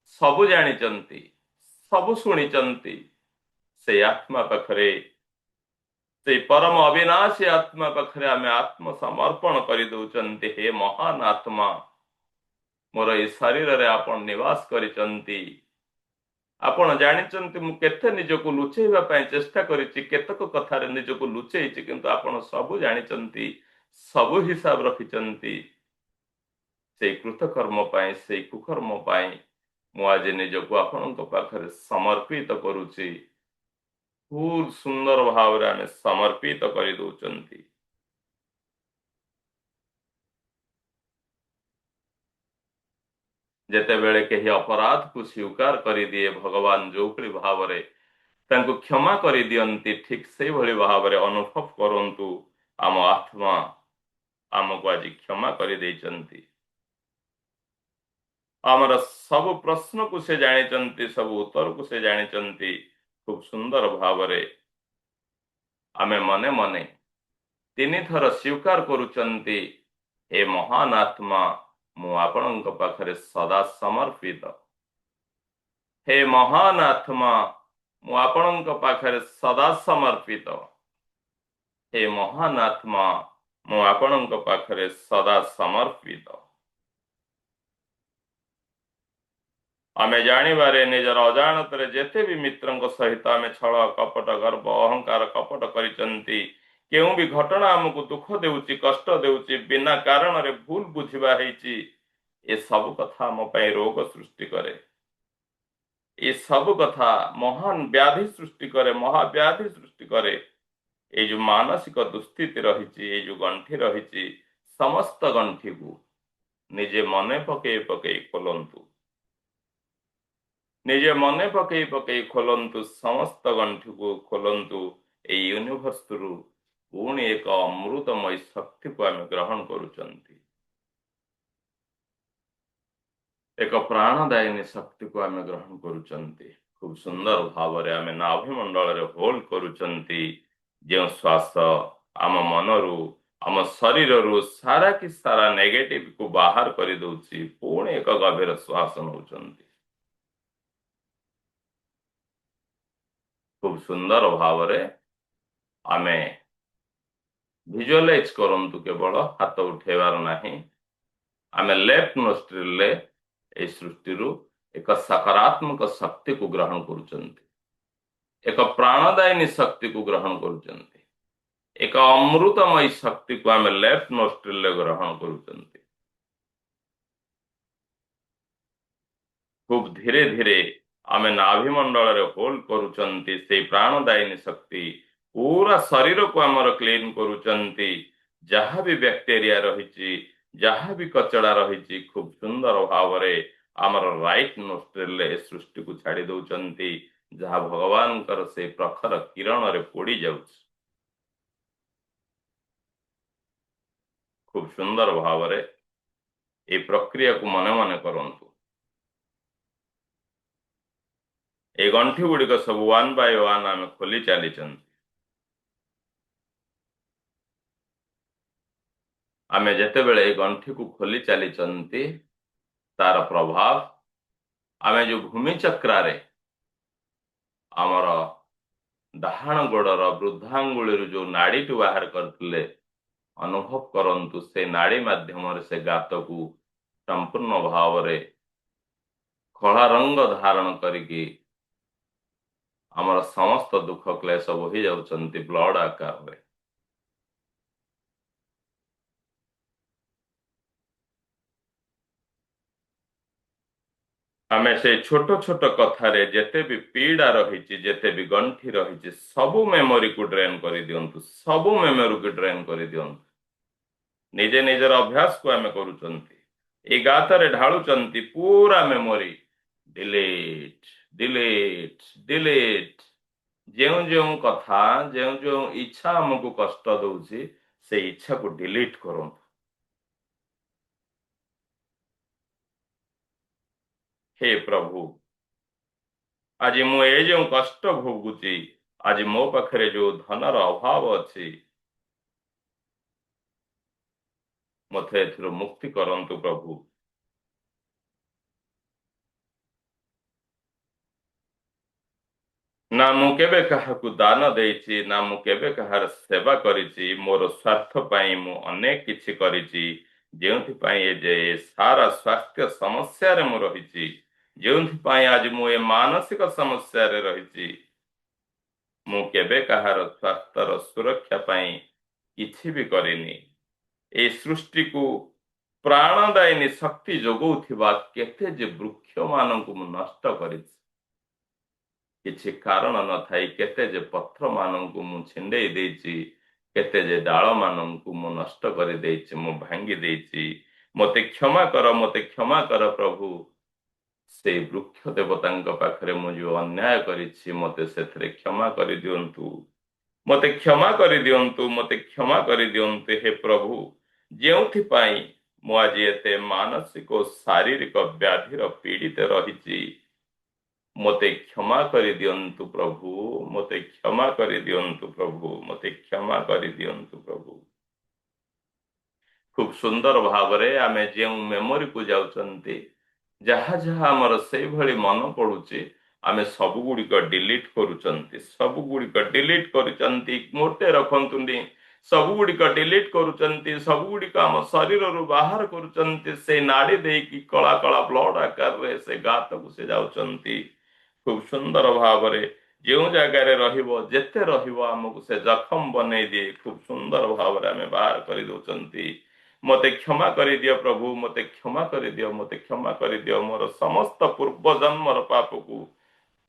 सबु जानिचंती, सबु सुनिचंती। से आत्मा पाखरे से परम अविनाशी आत्मा पाखरे आमे आत्मसमर्पण कर दउचंती। हे महान आत्मा, मोर ए शरीर रे आपण निवास करिचंती। आपण जानिचंती मु केते निजको लुचेइबा पई चेष्टा करिछि, केतक कथारे निजको लुचेइछि, किंतु आपण सबु जानिचंती, सबु हिसाब रखिचंती। से कृतकर्म पई से कुकर्म पई मु आज निजको आपणक पाखरे समर्पित करूछि। खूब सुंदर भाव रे आमे समर्पित कर दउचंती। जेतेबेले केही अपराध को स्वीकार कर दिए भगवान जोपरी भाव रे तांको क्षमा कर दियंती, ठीक से भली भाव रे अनुभव करंतु आम आत्मा आमको आज क्षमा कर देइचंती। आमर सब प्रश्न को से जानिचंती, सब उत्तर को से जानिचंती। खूब सुंदर भाव रे आमे मने मने तीन थर स्वीकार करुचंती, हे महान आत्मा मु आपणक पाखरे सदा समर्पित। हे महान आत्मा मु आपणक पाखरे सदा समर्पित। हे महान आत्मा मु आपणक पाखरे सदा समर्पित। आमे जानिबारे निजर अजाणतरे जेते भी मित्रंक सहित आमे छल कपट गर्व अहंकार कपट करिचंती। केउ भी घटना हमको दुख देउची, कष्ट देउची, बिना कारण रे भूल बुझिबा हेची, ए सब कथा मो पई रोग सृष्टि करे। ये सब कथा महान व्याधि सृष्टि करे, महाव्याधि सृष्टि करे। ये जो मानसिक दुस्थिति रही, ये जो गंठी रही, समस्त गंठी को निजे मने पके पके खोलंतु। निजे मने पके पके खोलंतु, समस्त गंठी को खोलंतु। ए यूनिवर्स रु पुणी एक अमृतमय शक्ति को आम ग्रहण करुचंती। एक प्राणदायिनी शक्ति को आम ग्रहण करुचंती। खूब सुंदर भाव रे आम नाभिमंडल रे होल्ड करुचंती। जो श्वास आम मनरु आम शरीर रु सारा की सारा नेगेटिव को बाहर कर दउची, पुणी एक गभीर श्वास नउचंती। खूब सुंदर भाव रे आमे विजुअलाइज करंतु, केवल हाथ उठेबार नहीं। आमे लेफ्ट नोस्ट्रिल ले ए सृष्टि रु एक सकारात्मक शक्ति को ग्रहण करुचंती, एक प्राणदायिनी शक्ति को ग्रहण करुचंती, एक अमृतमय शक्ति को आमे लेफ्ट नोस्ट्रिल ले ग्रहण करुचंती। खूब धीरे धीरे आमे नाभिमंडल रे होल्ड करुचंती। से प्राणदायिनी शक्ति पूरा शरीर को आमर क्लीन करुचंती जहाँ भी बैक्टेरिया रही जहाँ भी कचड़ा रही खूब सुंदर भाव आमर राइट नोस्ट्रिल सृष्टि को छाड़ी दौरान जहाँ भगवान से प्रखर किरण रे पोड़ी जाउछ खूब सुंदर भाव ये प्रक्रिया को मने मने करंतु ए गंठी गुड़िक सब वन बाय वन आम खोली चली आमे जेते बेले ए गंठी को खोली चली तार प्रभाव आमे जो भूमि चक्रारे आमर ଡାହାଣ ଗୋଡର ବୃଦ୍ଧାଙ୍ଗୁଳିରୁ ଯୋଉ ନାଡିଟି ବାହାର କରିଥିଲେ ଅନୁଭବ କରନ୍ତୁ ସେ ନାଡି ମାଧ୍ୟମରେ ସେ ଗାତକୁ ସମ୍ପୂର୍ଣ୍ଣ ଭାବରେ କଳା ରଙ୍ଗ ଧାରଣ କରିକି ଆମର ସମସ୍ତ ଦୁଃଖ କ୍ଲେଶ ବୋହି ଯାଉଛନ୍ତି ବ୍ଲଡ ଆକାରରେ। ଆମେ ସେ ଛୋଟ ଛୋଟ କଥାରେ ଯେତେ ବି ପୀଡା ରହିଛି ଯେତେ ବି ଗଣ୍ଠି ରହିଛି ସବୁ ମେମୋରିକୁ ଡ୍ରେନ୍ କରିଦିଅନ୍ତୁ ସବୁ ମେମୋରିକୁ ଡ୍ରେନ୍ କରିଦିଅନ୍ତୁ। ନିଜେ ନିଜର ଅଭ୍ୟାସକୁ ଆମେ କରୁଛନ୍ତି ଏଇ ଗାତରେ ଢାଳୁଛନ୍ତି ପୁରା ମେମୋରି ଡିଲିଟ୍ ଡିଲିଟ୍ ଡିଲିଟ୍ ଯେଉଁ ଯେଉଁ କଥା ଯେଉଁ ଯେଉଁ ଇଚ୍ଛା ଆମକୁ କଷ୍ଟ ଦଉଛି ସେ ଇଚ୍ଛାକୁ ଡିଲିଟ୍ କରନ୍ତୁ। हे प्रभु आज मु ए जो कष्ट भोगुची आज मो पाखरे जो धनर अभाव अच्छी मते एथिरो मुक्ति करंतु प्रभु। ना मु केबे काहाकू दान देइची ना मु केबे काहार सेवा करिची मोर स्वार्थ पाई मु अनेक किछि करिची जेउथि पाई ए जे सारा स्वास्थ्य समस्या रे मु रहिची जेउथि पाई आज मु ए मानसिक समस्या रे रहिची मु केबे काहार स्वास्थ्यर सुरक्षा पाई किछि भी करिनी ए सृष्टि को प्राणदायिनी शक्ति जोगौथिबा केते जे वृक्ष मानंकु मु नष्ट करिछि किछि कारण न थाई केते जे पत्र मानंकु मु छिंडेई देइछि केते जे डाळ मानंकु मु नष्ट करि देइछि मु भांगी देइछि मते क्षमा कर प्रभु। से वृक्ष देवतांक पाखरे मु जो अन्याय करिछि मते सेथरे क्षमा करि दियंतु मते क्षमा करि दियंतु मते क्षमा करि दियंतु हे प्रभु। जेउथि पाई मु आज एते मानसिक और शारीरिक व्याधिर पीड़ित रहिछि मते क्षमा करि दियंतु प्रभु मते क्षमा करि दियंतु प्रभु मते क्षमा करि दियंतु प्रभु। खूब सुंदर भाव रे आमे जेउ मेमोरी को जाउचंती जहाँ जहाँ आमर से भली मन पड़ुची आमे सब गुड़िक डिलीट करुचंती सब गुड़िक डिलीट करुचंती मोटे रखंतुनी सब गुड़िक डिलीट करुचंती सब गुड़िक आम शरीर रु बाहर करुचंती से नाड़ी देकी कला कला ब्लड आकार रे से गात को से जाउचंती खूब सुंदर भाव रे जो जगार रहिबो जेते रहिबो हमको से जखम बनै दिए खूब सुंदर भाव रे आमे बाहर करि दउचंती। मते क्षमा कर दियो प्रभु मते क्षमा कर दियो मते क्षमा कर दियो मोर समस्त पूर्व जन्मर पाप को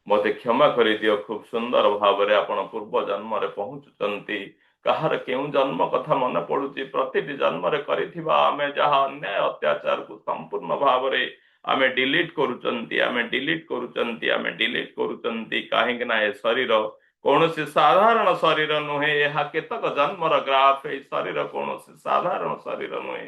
मते क्षमा कर दियो। खूब सुंदर भाव रे आपण पूर्व जन्म रे पहुंचुचंती कहार केउ जन्म कथा मन पड़ुची प्रतिटी जन्म रे करिथिबा आमे जहा अन्याय अत्याचार को संपूर्ण भाव रे आमे डिलीट करूचंती आमे डिलीट करूचंती आमे डिलीट करूचंती काहेकि ना ए शरीर कौन से साधारण शरीर नुहे यह केतक जन्मर ग्राफ है शरीर कौन से साधारण शरीर नुहे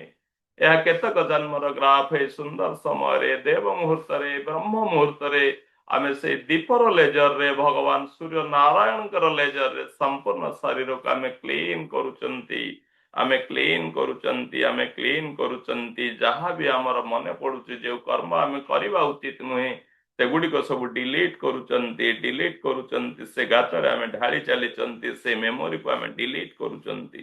यह केतक जन्मर ग्राफ है सुंदर समय रे देव मुहूर्त रे ब्रह्म मुहूर्त रे आमे से दीपर लेजर रे भगवान सूर्य नारायण कर लेजर रे संपूर्ण शरीर को आमे क्लीन करूचंती आमे क्लीन करूचंती आमे क्लीन करूचंती जहाँ भी आमर मन पड़ुची जो कर्म आमे करबा उचित नुहे सेगुड़िक सब डिलीट करूचंती से गाତରେ आमे ढाली चलीचंती से मेमोरी को आमे डिलीट करूचंती।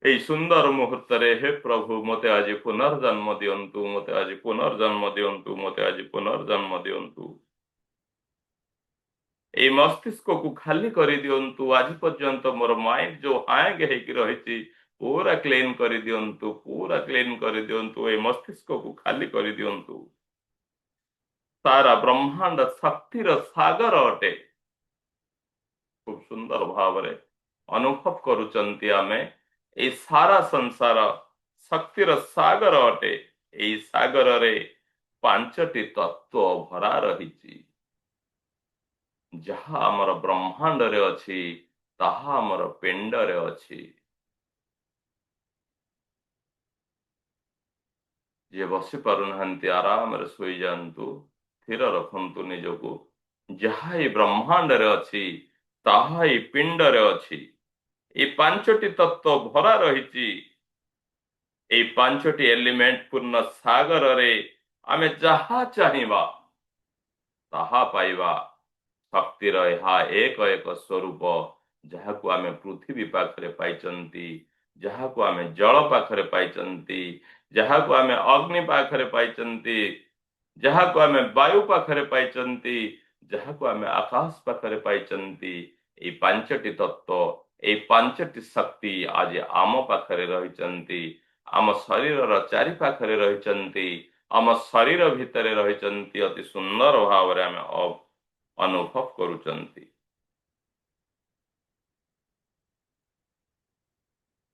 এই সুন্দর মুহূর্তে হে প্রভু মতে আজ পুনর্জন্ম দিয়ন্তু মতে আজ পুনর্জন্ম দিয়ন্তু মতে আজ পুনর্জন্ম দিয়ন্তু এই মস্তিষ্ক को खाली कर दियंतु आज पर्यंत मोर माइंड जो हैंग हेकी रही पूरा क्लीन कर दियंतु पूरा क्लीन कर दियंतु ए मस्तिष्क को खाली कर दियंतु। सारा ब्रह्मांड शक्तिर सागर अटे। खूब सुंदर भाव रे अनुभव करुचंती आमे ए सारा संसार शक्तिर सागर अटे। ए सागर रे पांचटी तत्व भरा रहिछि। जहा हमर ब्रह्मांड रे अछि ताहा हमर पिंड रे अछि। जे बसी पारुनाहांती आराम रे सोई जांतु, स्थिर रखंतु निजको। जहा ए ब्रह्मांड रे अछि ताहा ए पिंड रे अछि। ए पांचटी तत्व भरा रहिछि। ए पांचटी एलिमेंट पूर्ण सागर रे आमे जहा चाहिबा ताहा पाइबा। शक्तिर ଏହା ଏକ ଏକ स्वरूप, ଯାହାକୁ ଆମେ ପୃଥିବୀ ପାଖରେ ପାଇଛନ୍ତି, ଯାହାକୁ ଆମେ ଜଳ ପାଖରେ ପାଇଛନ୍ତି, ଯାହାକୁ ଆମେ ଅଗ୍ନି ପାଖରେ ପାଇଛନ୍ତି, ଯାହାକୁ ଆମେ ବାୟୁ ପାଖରେ ପାଇଛନ୍ତି, ଯାହାକୁ ଆମେ ଆକାଶ ପାଖରେ ପାଇଛନ୍ତି। ଏଇ ପାଞ୍ଚଟି ତତ୍ଵ, ଏଇ ପାଞ୍ଚଟି ଶକ୍ତି ଆଜି ଆମ ପାଖରେ ରହିଛନ୍ତି। ଆମ ଶରୀରର ଚାରି ପାଖରେ ରହିଛନ୍ତି। ଆମ ଶରୀର ଭିତରେ ରହିଛନ୍ତି। ଅତି ସୁନ୍ଦର ଭାବରେ ଆମେ ଅନୁଭବ କରୁଛନ୍ତି।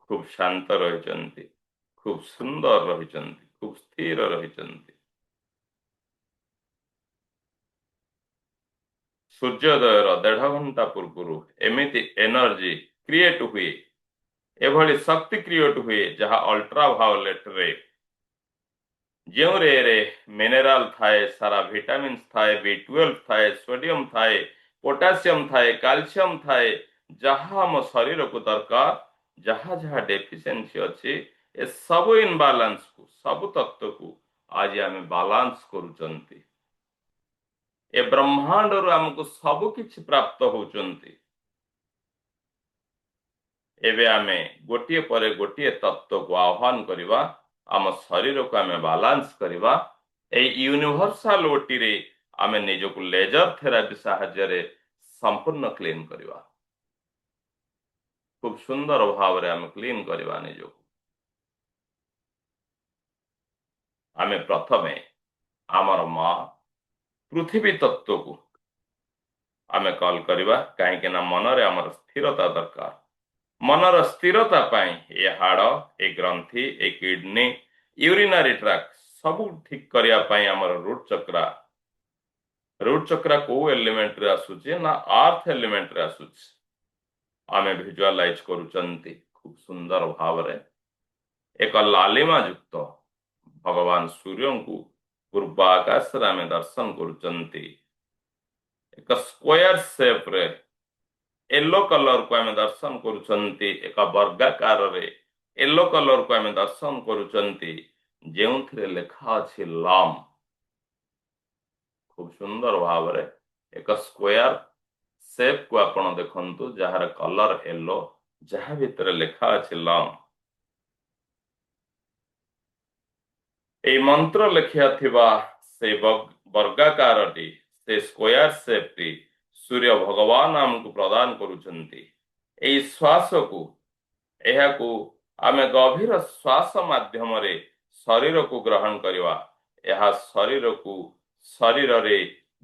खूब शांत रहिଛନ୍ତି, खूब सुंदर रहिଛନ୍ତି, खूब स्थिर रहिଛନ୍ତି। सूर्योदयर 1.5 घंटा पूर्व एमिति एनर्जी क्रिएट हुए, एभली शक्ति क्रिएट हुए जहाँ अल्ट्रा भायोलेट रे जो रे रे मिनेराल थाए, सारा विटामिन थाए, B12 थाए, सोडियम थाए, पोटासियम थाए, कैल्शियम थाए, जहाँ हम शरीर को दरकार, जहाँ जहाँ डेफिशिएंसी अच्छी, ए सब इनबालांस को, सब तत्व को आज आम बालांस करुचंती। ए ब्रह्मांड रु हमको सब किछि प्राप्त होचंती। एबे आमे गोटिए परे गोटिए तत्व को आह्वान करिवा, आम शरीर को आमे बालांस करिवा। ए यूनिवर्सल ओटी रे आमे निजको लेजर थेरापी साहाय्य रे संपूर्ण क्लीन करिवा। खूब सुंदर भाव रे आमे क्लीन करिवा निजको। आमे प्रथमे आमर मां पृथ्वी तत्व को आमे कॉल करिवा, काहे के ना मन रे आमर स्थिरता दरकार। मनर स्थिरता पाई ए हाड़, ए ग्रंथि, ए किडनी, यूरिनरी ट्रैक्ट सब ठीक करिया पाई आमर रूट चक्रा को एलिमेंट रे आसुची ना अर्थ एलिमेंट रे आसुची। आमे विजुअलाइज करूचंती खूब सुंदर भाव रे एक लालिमा युक्त भगवान सूर्य को पूर्व आकाश रे आमे दर्शन करूचंती। एक स्क्वायर शेप रे येलो कलर को आमे दर्शन करूचंती। एक वर्गाकार रे येलो कलर को आमे दर्शन करूचंती, जेउथरे लेखा अछि लाम। खूब सुंदर भाव रे एक स्क्वायर शेप को आपण देखंतु, जहार कलर येलो, जहा भितर लेखा अछि लाम। ए मंत्र लेखिया थिबा से वर्गाकारटी, से स्क्वायर शेपटी सूर्य भगवान हमको प्रदान करुचंती। ए श्वास को एहा को आमे गभीर श्वास माध्यम रे शरीर को ग्रहण करिवा। एहा शरीर को शरीर रे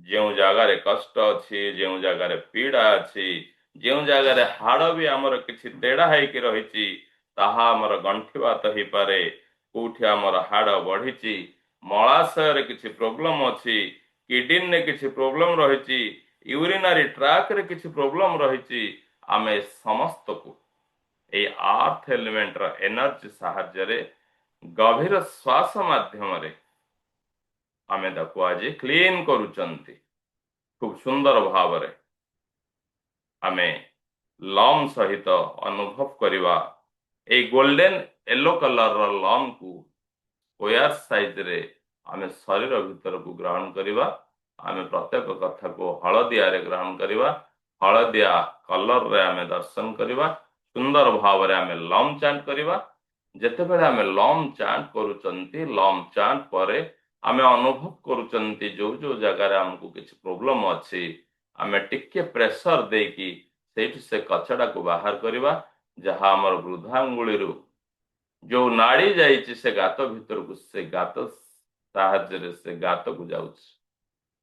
जो जगह रे कष्ट अछि, जो जगह रे पीड़ा अछि, जो जगह रे हाड़ भी हमर किछि तेड़ा है कि रहिछि, ताहा हमर गंठी बात ही पारे। कोठी हमर हाड़ बढ़िछि, मलाशय रे किछि प्रॉब्लम अछि, किडनी रे किछि प्रॉब्लम रहिछि, यूरिनरी ट्रैक रे किछि प्रॉब्लम रहिछि, आमे समस्त को ए अर्थ एलिमेंट रो एनर्जी साहाय्य रे गभीर श्वास माध्यम रे आमे ताको आज क्लीन करूचंती। खूब सुंदर भाव रे आमे लम सहित अनुभव करिवा। ए गोल्डन येलो कलर रो लम को स्क्वायर साइज रे आमे शरीर भीतर को ग्रहण करिवा। आमे प्रत्येक कथा को हळदिया रे ग्रहण करिवा। हळदिया कलर रे आमे दर्शन करिवा। सुंदर भाव रे आमे लम चांट करिवा। जेते बेले आमे लम चांट करूचंती, लम चांट परे आमे अनुभव करूचंती जो जो जगह रे हमको किछ प्रॉब्लम अछि, आमे टिके प्रेशर देकी सेठ से कचड़ा को बाहर करिवा। जहा हमर वृद्धांगुली रु जो नाड़ी जाइछि से गात भीतर को, से गात साहाय्य रे से गात को जाउछि।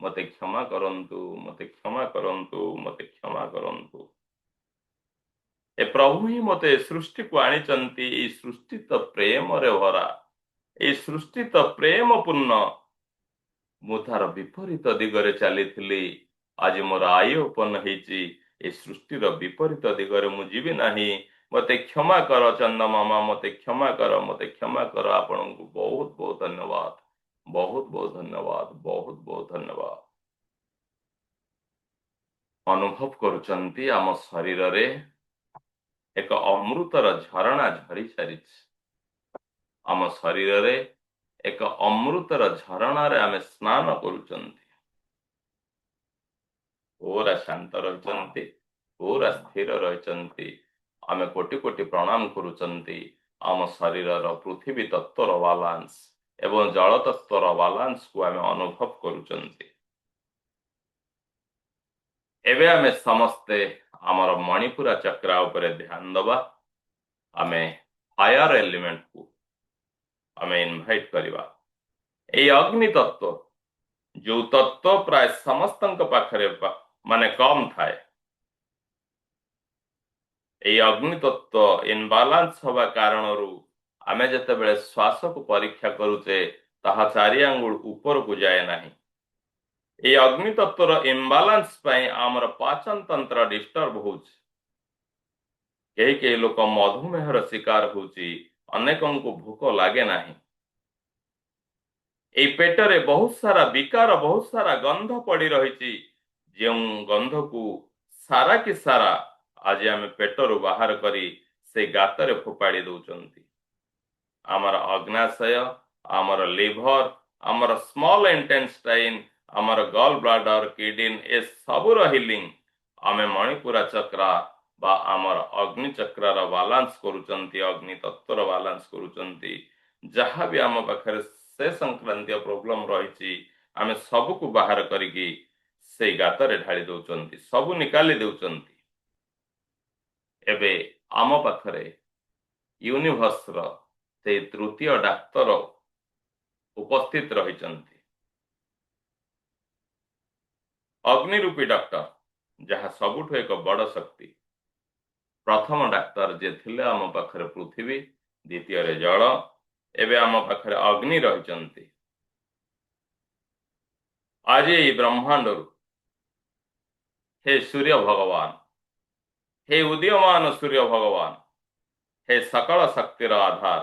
मते क्षमा करंतु, मते क्षमा करंतु, मते क्षमा करंतु। ए प्रभु ही मते सृष्टि को आनिचंती। ए सृष्टि तो प्रेम रे भरा, ए सृष्टि तो प्रेम पूर्ण। मु तार विपरीत दिगरे चली आज मोर आय उपन्न होती। ए सृष्टिर विपरीत दिगरे मु जीवी नाही। मते क्षमा कर चंदा मामा, मते क्षमा कर, मते क्षमा कर। आपण को बहुत बहुत धन्यवाद, बहुत बहुत धन्यवाद, बहुत बहुत धन्यवाद। अनुभव करुचंती आम शरीर रे एक अमृतर झरणा झरी सारी। आम शरीर रे एक अमृतर झरणा रे आमे स्नान करुचंती। पूरा शांत रही, पूरा स्थिर रही। आमे कोटि कोटि प्रणाम करुचंती। आम शरीर पृथ्वी तत्वर बालांस एवं जल तत्वर बालांस को आमे अनुभव करुचंती। एबे आमे समस्ते आमर मणिपुरा चक्र उपरे ध्यान दबा। आमे फायर एलिमेंट को आमे इनवाइट करिबा। ए अग्नि तत्व जो तत्व प्राय समस्तंक पाखरे माने कम थाए। ए अग्नि तत्व इनबालांस हवा कारणरू आमे जेतेबेले श्वास को परीक्षा करूचे ताहा चारि आंगुल ऊपर को जाए नाही। ए अग्नि तत्वर इम्बालांस पई आमर पाचन तंत्र डिस्टर्ब होउछ। कई लोक मधुमेहर शिकार होउची, अनेकों को भूख लागे नाही। ए पेटरे बहुत सारा विकार, बहुत सारा गंध पड़ी रही। जो गंध को सारा कि सारा आज आम पेटरू बाहर करी से गातर फोपाड़ी दौरान। आमर अग्नाशय, आमर लिभर, आमर स्मॉल इंटेस्टाइन, आमर गॉल ब्लाडर, किडनी ए सबुर हिलिंग आमे मणिपुरा चक्र बा आमर अग्नि चक्र बालांस करुचंती, अग्नि तत्वर बालांस करुचंती। जहाँ भी आम पाखे से संक्रांतीय प्रोब्लेम रही आमे सबू को बाहर करिकी से गातर ढाली दौरान, सबू निकाली दौरान। एबे आम पाखरे यूनिवर्स से तृतीय डाक्तर उपस्थित रही। अग्नि रूपी डॉक्टर जहाँ सबुठ एक बड़ शक्ति। प्रथम डाक्तर जे थिले आम पाखरे पृथ्वी, द्वितीय रे जल, एबे आम पाखरे अग्नि रही। आज ये ब्रह्मांड हे सूर्य भगवान, हे उदीयमान सूर्य भगवान, हे सकल शक्तिर आधार,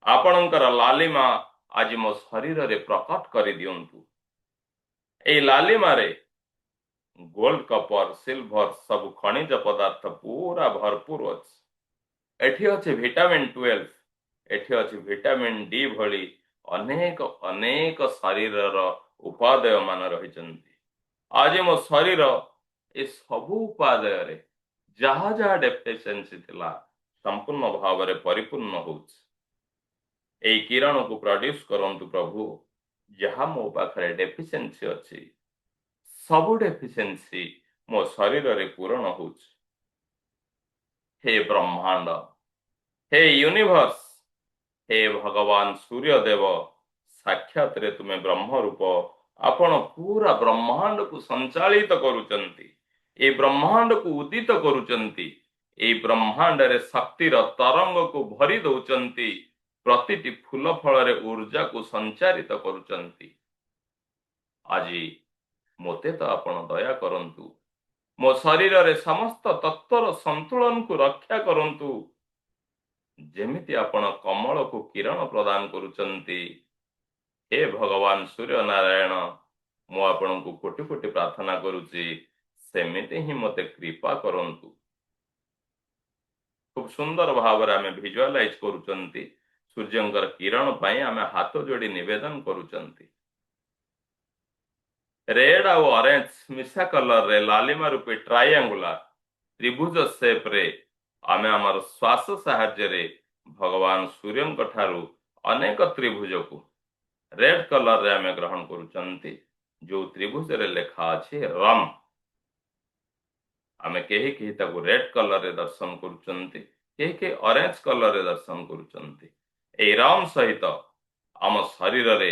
आपणकर लालिमा आज मो शरीर रे प्रकट कर दियंतु। ए लालिमा रे गोल्ड, कपर, सिल्वर सब खनिज पदार्थ पूरा भरपूर अच्छे। एठी अच्छे विटामिन 12, एठी अच्छे विटामिन डी भली अनेक अनेक शरीर उपादेय मान रही। आज मो शरीर ए सबु उपादेय रे जहा जहा डेफिशिएंसी थिला संपूर्ण भाव रे परिपूर्ण होउछ। ए किरण को प्रोड्यूस करंतु प्रभु, जहा मो पाखरे डेफिशिएंसी अछि सबु डेफिशिएंसी मो शरीर रे पूर्ण होउछ। हे ब्रह्मांड, हे यूनिवर्स, हे भगवान सूर्य देव, साक्षात रे तुमे ब्रह्म रूप। आपण पूरा ब्रह्मांड को संचालित करुचंती, ए ब्रह्मांड को उदित करुचंती, ए ब्रह्मांड रे शक्तिर तरंग को भरी दौचंती, प्रतिटी फूल फल रे ऊर्जा को संचारित करुचंती। आजी मोते तो आपण दया करंतु, मो शरीर रे समस्त तत्वर संतुलन को रक्षा करंतु। जेमिति आपण कमल को किरण प्रदान करुचंती, हे भगवान सूर्य नारायण, मु आपण को कोटि कोटि प्रार्थना करुची, सेमिति ही मते कृपा करंतु। खूब सुंदर भाव रे आमे विजुअलाइज करुचंती। सूर्यंकर किरण पाई आमे हाथ जोड़ी निवेदन करुचंती। रेड और ऑरेंज मिशा कलर रे लालिमा रूपी ट्रायंगुलर त्रिभुज शेप रे आमे आमर श्वास साहाय्य रे भगवान सूर्यंक ठारू अनेक त्रिभुज को रेड कलर रे आमे ग्रहण करुचंती। जो त्रिभुज रे लेखा अछि रम, आमे केही केही ताको रेड कलर रे दर्शन करुचंती, केही के ऑरेंज कलर रे दर्शन करुचंती। ए राम सहित आम शरीर रे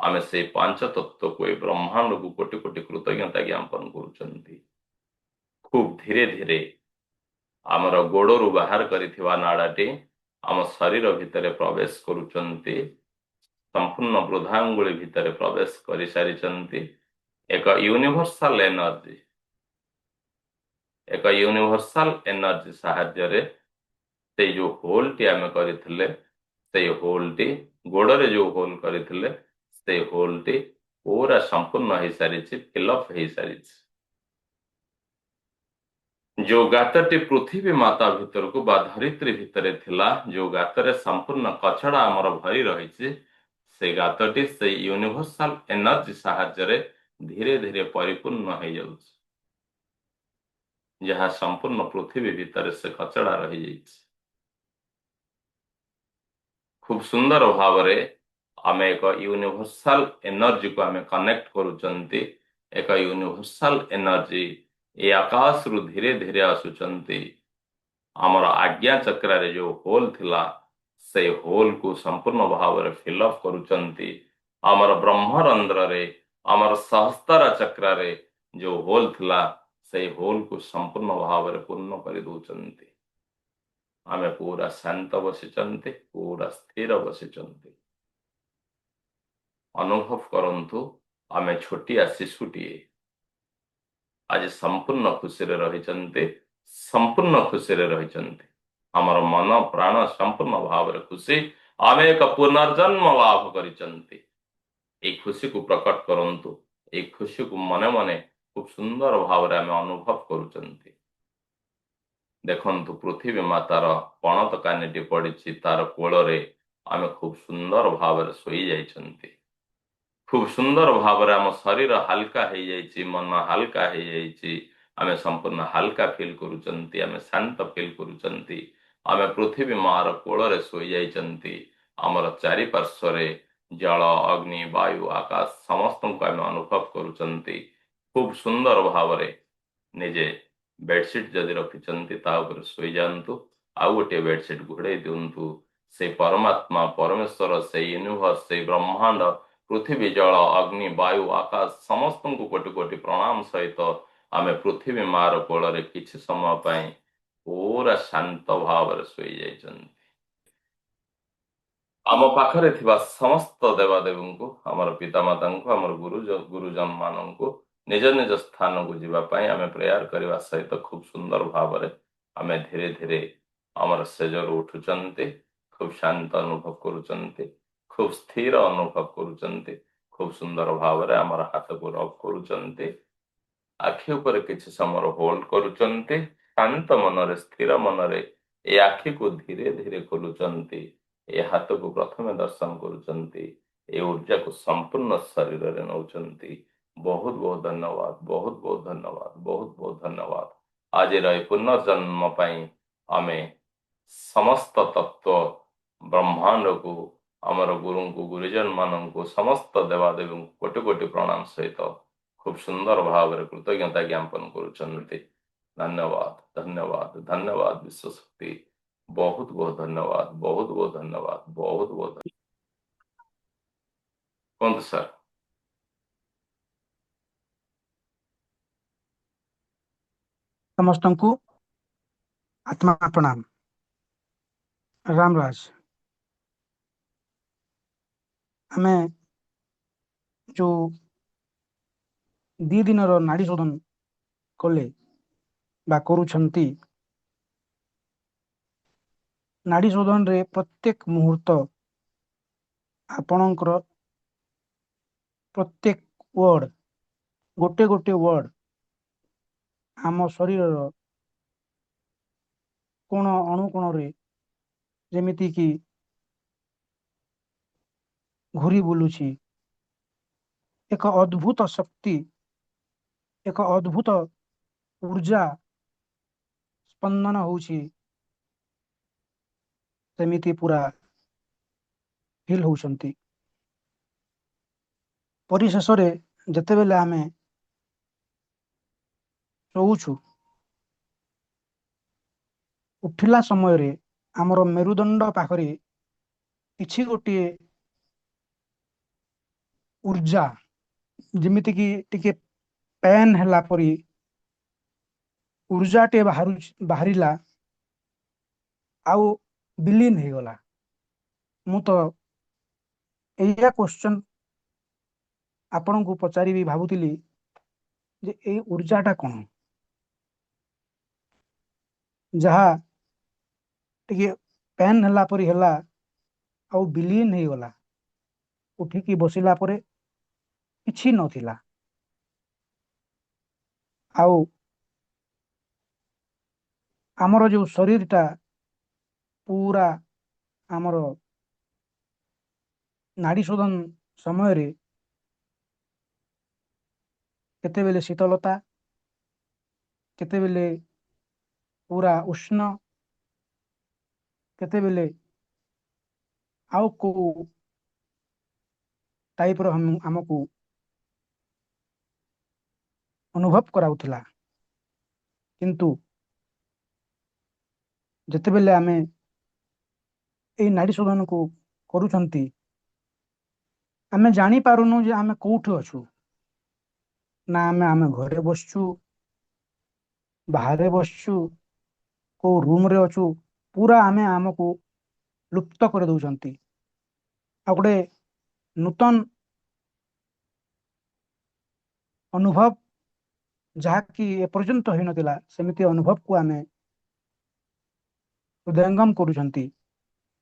आमे से पांच तत्व को ए ब्रह्मांड को कोटि कोटि कृतज्ञता ज्ञापन करुचंती। खूब धीरे धीरे आमर गोड़रू बाहर करिथिबा नाड़ाटी आम शरीर भितर प्रवेश करुचंती। संपूर्ण वृद्धांगुली भितर प्रवेश कर सारी एक यूनिवर्सल एनर्जी, एक यूनिवर्सल एनर्जी साहाय्य से जो होल टी आम करथिले से होल टी गोड़े जो होल करथिले से होल टी पूरा संपूर्ण हो सारी फिलअप हो सारी। जो गातटी पृथ्वी माता भितर को बा धरित्री भितर थिला, जो गातरे संपूर्ण कचड़ा आमर भरी रही से गातटी से यूनिवर्सल एनर्जी साहाय्य धीरे धीरे परिपूर्ण हो जाउछि, जहाँ संपूर्ण पृथ्वी भितर से कचड़ा रही जाइछि। खूब सुंदर भाव रे आमे एक यूनिवर्सल एनर्जी को आमे कनेक्ट करूचंती। एक यूनिवर्सल एनर्जी ये आकाश रु धीरे धीरे आसुचंती। आमर आज्ञा चक्र रे जो होल थिला से होल को संपूर्ण भाव रे फिलअप करूचंती। आमर ब्रह्मरंध्र रे आमर सहस्तर चक्र रे जो होल थिला से होल को संपूर्ण भाव रे पूर्ण कर दउचंती। आमे पूरा शांत बसिचंती, पूरा स्थिर बसिचंती। अनुभव करंतु आमे छोटिया शिशुटीए आज संपूर्ण खुशी रे रहिचंती, संपूर्ण खुशी रे रहिचंती। हमर मन प्राण संपूर्ण भाव रे खुशी, आमे एक पुनर्जन्म लाभ करिचंती। ए खुशी को प्रकट करंतु, ए खुशी को मने मने खूब सुंदर भाव रे आमे अनुभव करूचंती। देखंतु पृथ्वी मातार पणत कानिटी पड़ी तार कोल रे आमे खूब सुंदर भाव रे सोई जाइछंती। खूब सुंदर भाव रे आम शरीर हल्का हो जाइछि, मन हल्का हो जाइछि। आमे संपूर्ण हल्का फील करूचंती, आमे शांत फील करूचंती। आमे पृथ्वी मार कोल रे सोई जाइछंती। आमर चारि पार्श्व रे जल अग्नि वायु आकाश समस्त को आमे अनुभव करूचंती। खूब सुंदर भाव रे निजे बेडशीट जदि रखिचंती ता ऊपर सोई जांतु, आउ गोटे बेडशीट घोड़े दिंतु। से परमात्मा परमेश्वर से यूनिवर्स से ब्रह्मांड पृथ्वी जल अग्नि वायु आकाश समस्त को कोटि कोटि प्रणाम सहित आमे पृथ्वी मार कोल रे किछि समय पई पूरा शांत भाव रे सोई जाइछंती। आम पाखरे थिबा समस्त देवादेवी को, आमर पितामाता को, आमर गुरुजन मान को निज निज स्थान को जीवा पई आमे प्रेयर करबा सहित खूब सुंदर भाव रे आमे धीरे धीरे आमर सेजर उठुचंती। खूब शांत अनुभव करूचंती, खूब स्थिर अनुभव करूचंती। खूब सुंदर भाव रे आमर हाथ को रब करूचंती। आखि ऊपर किछि समय होल्ड करूचंती। शांत मनरे स्थिर मनरे ए आखि को धीरे धीरे खोलुचंती। ए हाथ को प्रथमे दर्शन करूचंती। ए ऊर्जा को संपूर्ण शरीर रे नौचंती। बहुत बहुत धन्यवाद, बहुत बहुत धन्यवाद, बहुत बहुत धन्यवाद। आज रे पुनर्जन्म पई आमे समस्त तत्व ब्रह्मांड को, आमर गुरु को, गुरुजन मान को, समस्त देवादेवी कोटि कोटि प्रणाम सहित खूब सुंदर भाव रे कृतज्ञता ज्ञापन करुचंती। धन्यवाद, धन्यवाद, धन्यवाद विश्व शक्ति। बहुत बहुत धन्यवाद, बहुत बहुत धन्यवाद, बहुत बहुत धन्यवाद। कुहतु सर। समस्त को आत्मा प्रणाम। रामराज आमे जो दी दिन नाड़ी शोधन कले बा करूछंती, नाड़ी शोधन रे प्रत्येक मुहूर्त आपणकर प्रत्येक वर्ड गोटे गोटे वर्ड आम शरीर कोण अणुकोण रे जेमिति कि घूरी बुलुछि। एक अद्भुत शक्ति, एक अद्भुत ऊर्जा स्पंदन होछि, सेमिति पूरा फील होउछंती। परिशेष रे जतेबेले आमे सोउछु, उठिला समय रे आमर मेरुदंड पाखरे किछि गोटे ऊर्जा ଯେମିତି କି ଟିକେ ପେନ୍ ହେଲା ପରି ऊर्जाटे ବାହାରିଲା ଆଉ ବିलीନ ହେଇଗଲା। ମୁଁ ତ ଏଇଆ କ୍ୱେଶ୍ଚନ ଆପଣଙ୍କୁ ପଚାରିବି ଭାବୁଥିଲି ଯେ ଏଇ ऊर्जाଟା କଣ, ଯାହା ଟିକେ ପେନ୍ ହେଲା ପରି ହେଲା ଆଉ ବିलीନ ହେଇଗଲା, ଉଠିକି ବସିଲା ପରେ କିଛି ନଥିଲା। ଆଉ ଆମର ଯୋଉ ଶରୀରଟା ପୁରା ଆମର ନାଡି ଶୋଧନ ସମୟରେ କେତେବେଳେ ଶୀତଳତା, କେତେବେଳେ ପୁରା ଉଷ୍ଣ, କେତେବେଳେ ଆଉ କୋଉ ଟାଇପର ଆମକୁ ଅନୁଭବ କରାଉଥିଲା। କିନ୍ତୁ ଯେତେବେଳେ ଆମେ ଏଇ ନାଡି ଶୋଧନକୁ କରୁଛନ୍ତି, ଆମେ ଜାଣିପାରୁନୁ ଯେ ଆମେ କୋଉଠି ଅଛୁ। ନା ଆମେ ଘରେ ବସିଛୁ, ବାହାରେ ବସିଛୁ, କୋଉ ରୁମରେ ଅଛୁ, ପୁରା ଆମେ ଆମକୁ ଲୁପ୍ତ କରି ଦଉଛନ୍ତି। ଆଉ ଗୋଟେ ନୂତନ ଅନୁଭବ, ଯାହାକି ଏପର୍ଯ୍ୟନ୍ତ ହେଇନଥିଲା, ସେମିତି ଅନୁଭବକୁ ଆମେ ହୃଦୟଙ୍ଗମ କରୁଛନ୍ତି।